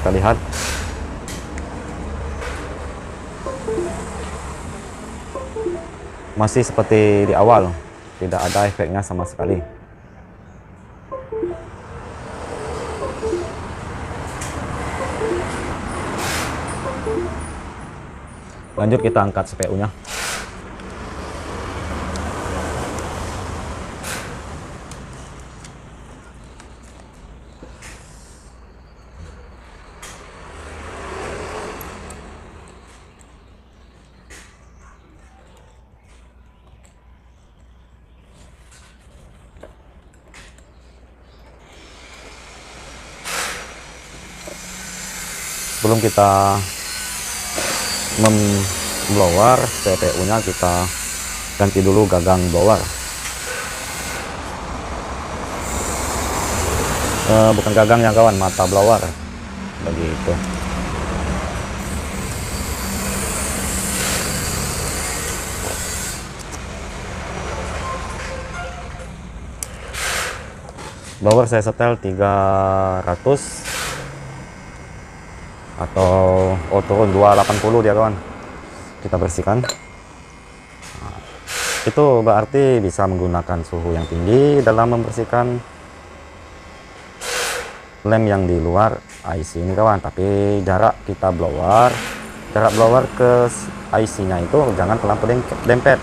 Kita lihat. Masih seperti di awal, tidak ada efeknya sama sekali. Lanjut kita angkat CPU-nya. Sebelum kita memblower CPU-nya, kita ganti dulu gagang blower. Bukan gagang ya kawan, mata blower. Begitu. Blower saya setel 300 atau turun 280 dia kawan. Kita bersihkan. Nah, itu berarti bisa menggunakan suhu yang tinggi dalam membersihkan lem yang di luar IC ini kawan. Tapi jarak kita blower, jarak blower ke IC nya itu jangan terlampau dempet.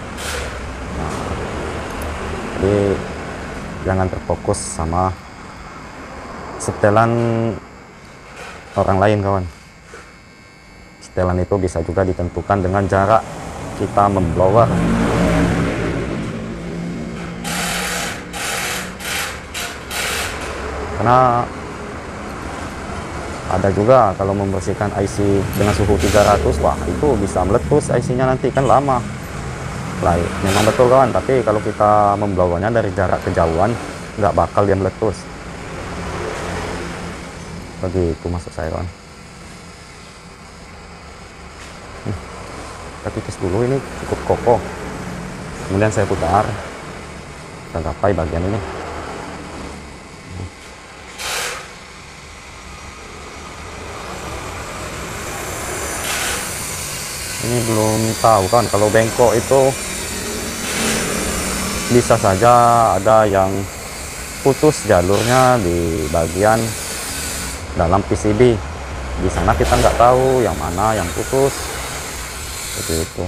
Nah, jadi jangan terfokus sama setelan orang lain kawan. Setelan itu bisa juga ditentukan dengan jarak kita memblower. Karena ada juga kalau membersihkan IC dengan suhu 300, wah itu bisa meletus IC-nya nanti, kan lama. Lah, memang betul kawan, tapi kalau kita memblowernya dari jarak kejauhan nggak bakal dia meletus. Begitu maksud saya kawan. Kita titis dulu, ini cukup kokoh. Kemudian saya putar, kita gapai bagian ini. Ini belum tahu kan, kalau bengkok itu bisa saja ada yang putus jalurnya di bagian dalam PCB. Di sana kita nggak tahu yang mana yang putus. Seperti itu.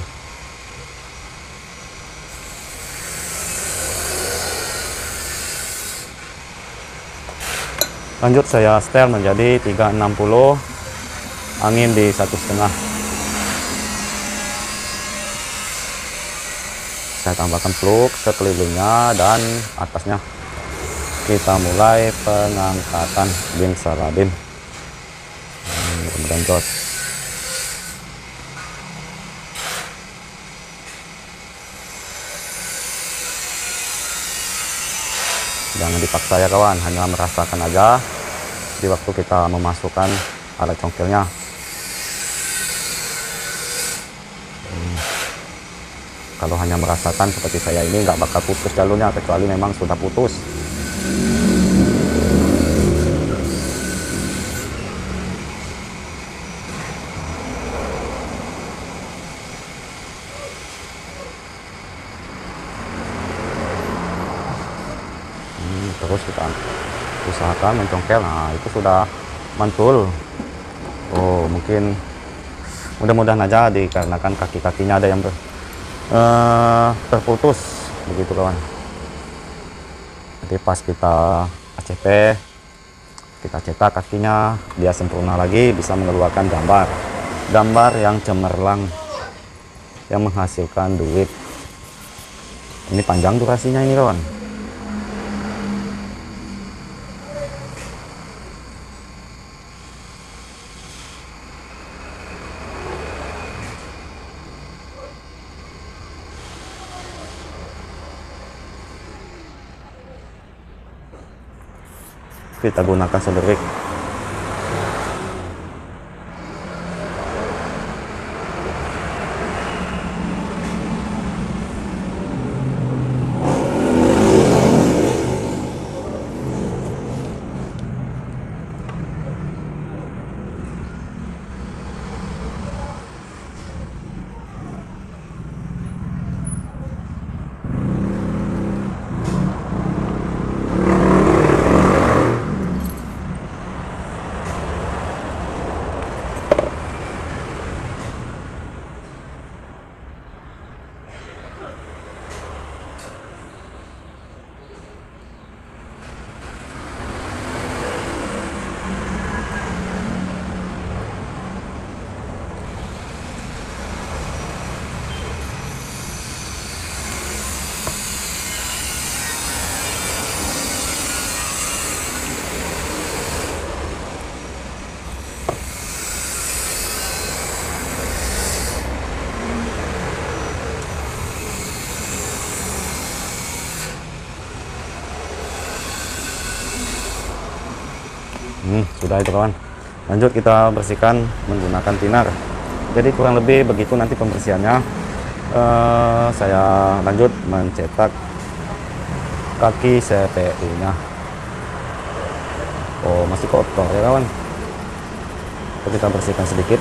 Lanjut saya setel menjadi 360, angin di 1,5. Saya tambahkan plug sekelilingnya dan atasnya. Kita mulai pengangkatan bin sarabim. Kemudian jos. Jangan dipaksa ya kawan, hanya merasakan aja di waktu kita memasukkan alat congkelnya. Kalau hanya merasakan seperti saya ini nggak bakal putus jalurnya, kecuali memang sudah putus. terus kita usahakan mencongkel. Nah, itu sudah mantul. Oh, mungkin mudah-mudahan aja dikarenakan kaki-kakinya ada yang terputus begitu kawan. Nanti pas kita ACP, kita cetak kakinya, dia sempurna lagi, bisa mengeluarkan gambar yang cemerlang, yang menghasilkan duit. Ini panjang durasinya ini kawan. Kita gunakan solder rig. Sudah itu kawan. Lanjut kita bersihkan menggunakan thinner. Jadi kurang lebih begitu nanti pembersihannya. Saya lanjut mencetak kaki CPU nya. Oh, masih kotor ya kawan. Kita bersihkan sedikit.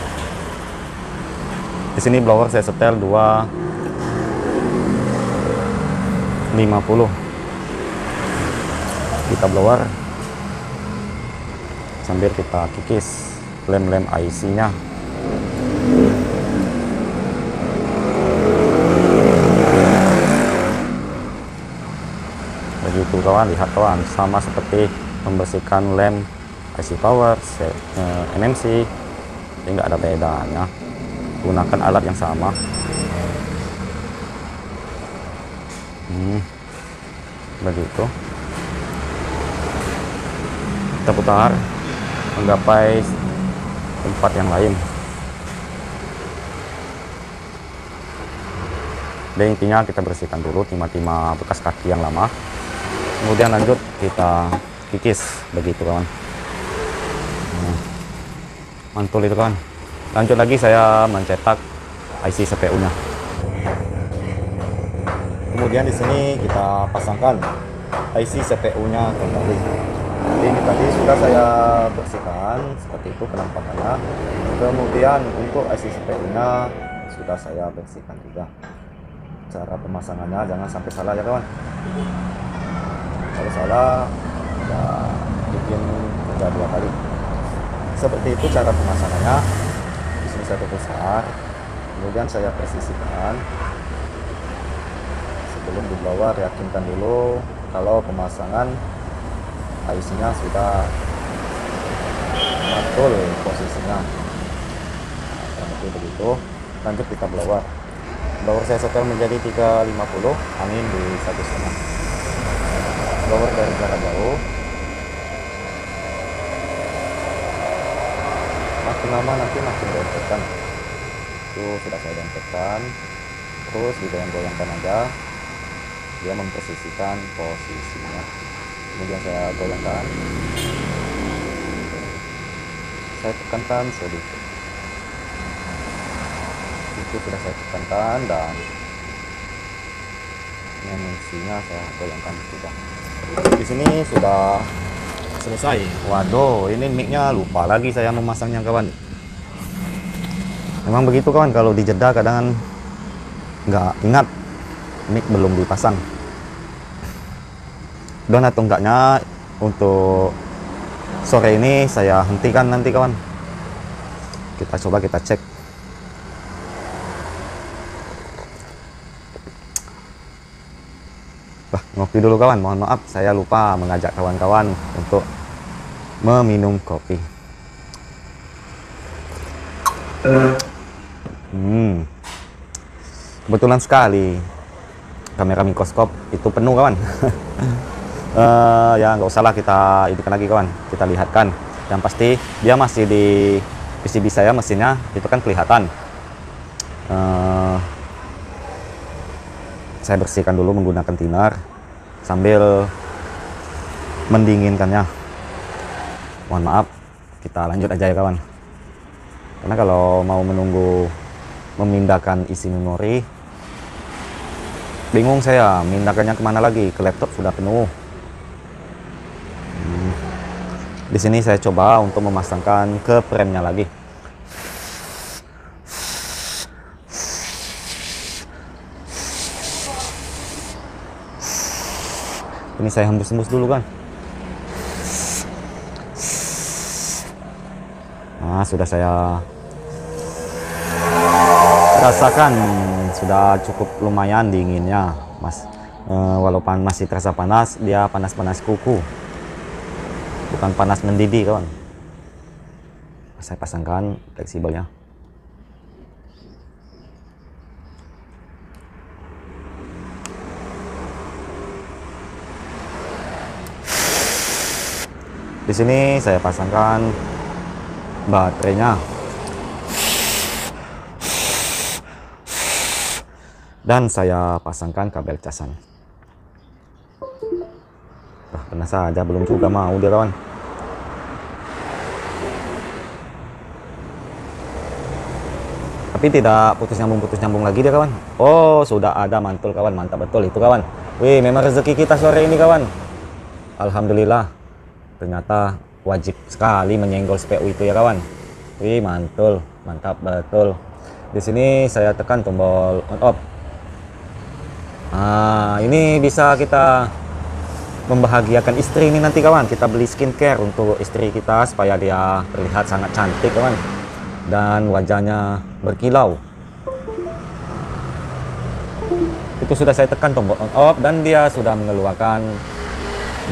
Di sini blower saya setel 250. Kita blower sambil kita kikis lem-lem IC-nya. Begitu kawan, lihat kawan, sama seperti membersihkan lem IC power, NMC, ini nggak ada bedanya. Gunakan alat yang sama. Begitu. Kita putar menggapai tempat yang lain. Dan intinya kita bersihkan dulu timah-timah bekas kaki yang lama, kemudian lanjut kita kikis begitu kawan. Mantul itu kawan. Lanjut lagi saya mencetak IC CPU-nya. Kemudian di sini kita pasangkan IC CPU-nya kembali. Jadi ini tadi sudah saya bersihkan seperti itu penampakannya. Kemudian untuk IC CPU-nya sudah saya bersihkan juga. Cara pemasangannya jangan sampai salah ya kawan. Kalau salah ya bikin kerja 2 kali. Seperti itu cara pemasangannya. Di sini saya besar. Kemudian saya presisikan. Sebelum di blower yakinkan dulu kalau pemasangan IC-nya sudah mantul posisinya. Nah, begitu. Lanjut kita blower. Blower saya setel menjadi 350, angin di 1,5. Blower dari jarak jauh. Makin lama nanti makin dempetkan. Itu sudah saya dempetkan. Terus digoyang-goyangkan aja. Dia memposisikan posisinya. Kemudian saya goyangkan, saya tekankan sedikit. Itu sudah saya tekankan dan NMC-nya saya goyangkan juga. Di sini sudah selesai. Waduh, ini mic-nya lupa lagi saya memasangnya kawan. Memang begitu kawan, kalau di jeda kadang nggak ingat mic belum dipasang. Dan atau enggaknya untuk sore ini saya hentikan nanti kawan. Kita coba kita cek. Wah, ngopi dulu kawan. Mohon maaf saya lupa mengajak kawan-kawan untuk meminum kopi. Kebetulan sekali kamera mikroskop itu penuh kawan. Ya nggak usah lah kita hidupkan lagi kawan, kita lihatkan. Yang pasti dia masih di PCB saya, mesinnya itu kan kelihatan. Saya bersihkan dulu menggunakan thinner sambil mendinginkannya. Mohon maaf, kita lanjut aja ya kawan, karena kalau mau menunggu memindahkan isi memori, bingung saya memindahkannya kemana lagi, ke laptop sudah penuh. Di sini saya coba untuk memasangkan ke frame-nya lagi. Ini saya hembus-hembus dulu kan. Nah, sudah saya rasakan sudah cukup lumayan dinginnya, Mas. Walaupun masih terasa panas, dia panas-panas kuku. Bukan panas mendidih, kawan. Saya pasangkan fleksibelnya. Di sini saya pasangkan baterainya. Dan saya pasangkan kabel casan. Wah, pernah saja belum juga mau dia kawan. Tapi tidak putus nyambung lagi dia kawan. Oh, sudah ada, mantul kawan, mantap betul itu kawan. Wih, memang rezeki kita sore ini kawan. Alhamdulillah. Ternyata wajib sekali menyenggol CPU itu ya kawan. Wih, mantul, mantap betul. Di sini saya tekan tombol on off. Nah, ini bisa kita membahagiakan istri ini nanti kawan. Kita beli skincare untuk istri kita supaya dia terlihat sangat cantik kawan, dan wajahnya berkilau. Itu sudah saya tekan tombol on off dan dia sudah mengeluarkan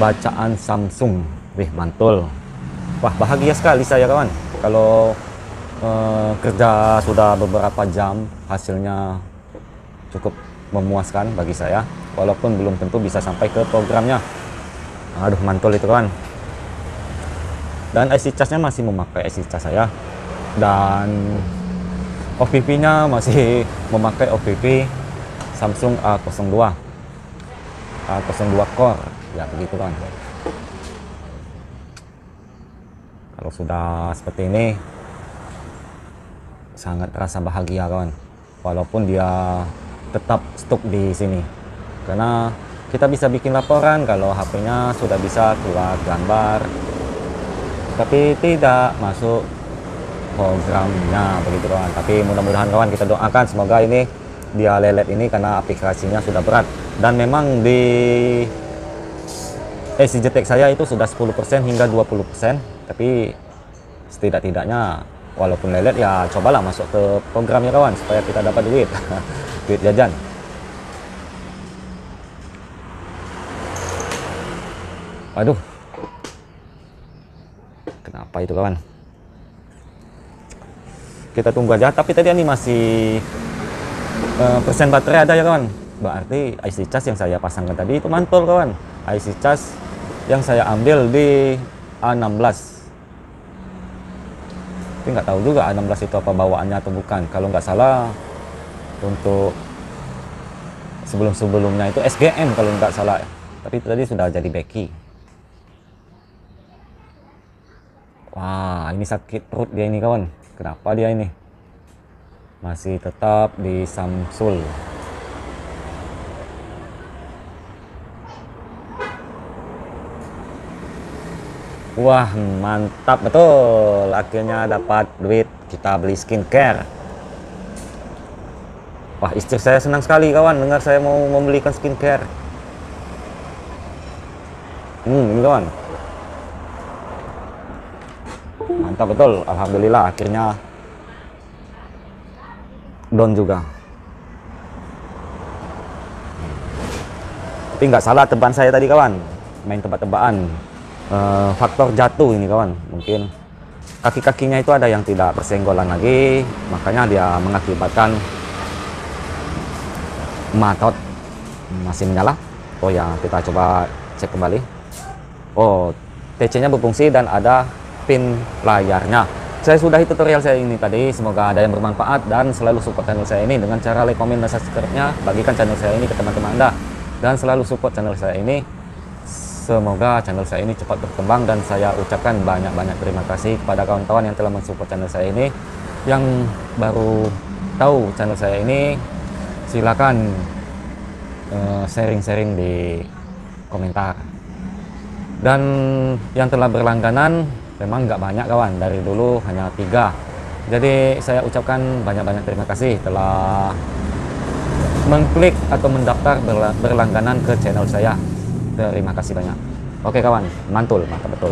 bacaan Samsung. Wih, mantul. Wah, bahagia sekali saya kawan. Kalau kerja sudah beberapa jam, hasilnya cukup memuaskan bagi saya, walaupun belum tentu bisa sampai ke programnya. Aduh, mantul itu kawan. Dan IC charge-nya masih memakai IC charge saya, dan OVP-nya masih memakai OVP Samsung A02 Core ya, begitu kan. Kalau sudah seperti ini sangat terasa bahagia kawan, walaupun dia tetap stok di sini, karena kita bisa bikin laporan kalau HP-nya sudah bisa keluar gambar tapi tidak masuk programnya, begitu kawan. Tapi mudah-mudahan kawan, kita doakan semoga ini dia lelet ini, karena aplikasinya sudah berat. Dan memang di EasyJet saya itu sudah 10% hingga 20%, tapi setidak-tidaknya walaupun lelet ya cobalah masuk ke programnya kawan, supaya kita dapat duit duit jajan. Waduh, kenapa itu kawan? Kita tunggu aja. Tapi tadi ini masih persen baterai ada ya kawan. Berarti IC charge yang saya pasangkan tadi itu mantul kawan. IC charge yang saya ambil di A16. Tapi nggak tahu juga A16 itu apa bawaannya atau bukan. Kalau nggak salah untuk sebelum-sebelumnya itu SGM kalau nggak salah. Tapi tadi sudah jadi Becky. Wah, ini sakit perut dia ini kawan. Kenapa dia ini masih tetap di Samsung? Wah, mantap betul. Akhirnya dapat duit, kita beli skincare. Wah, istri saya senang sekali kawan dengar saya mau membelikan skincare. Ini kawan, mantap betul. Alhamdulillah akhirnya down juga. Tapi nggak salah tebakan saya tadi kawan, main tebak-tebakan. Faktor jatuh ini kawan, mungkin kaki-kakinya itu ada yang tidak bersenggolan lagi, makanya dia mengakibatkan matot masih menyala. Oh ya, kita coba cek kembali. Oh, TC-nya berfungsi dan ada pin layarnya. Saya sudahi tutorial saya ini tadi, semoga ada yang bermanfaat dan selalu support channel saya ini dengan cara like, komen, dan subscribe-nya. Bagikan channel saya ini ke teman-teman Anda dan selalu support channel saya ini. Semoga channel saya ini cepat berkembang dan saya ucapkan banyak-banyak terima kasih kepada kawan-kawan yang telah mensupport channel saya ini. Yang baru tahu channel saya ini, silakan sharing-sharing di komentar. Dan yang telah berlangganan memang nggak banyak kawan, dari dulu hanya 3. Jadi saya ucapkan banyak-banyak terima kasih telah mengklik atau mendaftar berlangganan ke channel saya. Terima kasih banyak. Oke kawan, mantul, mantap betul.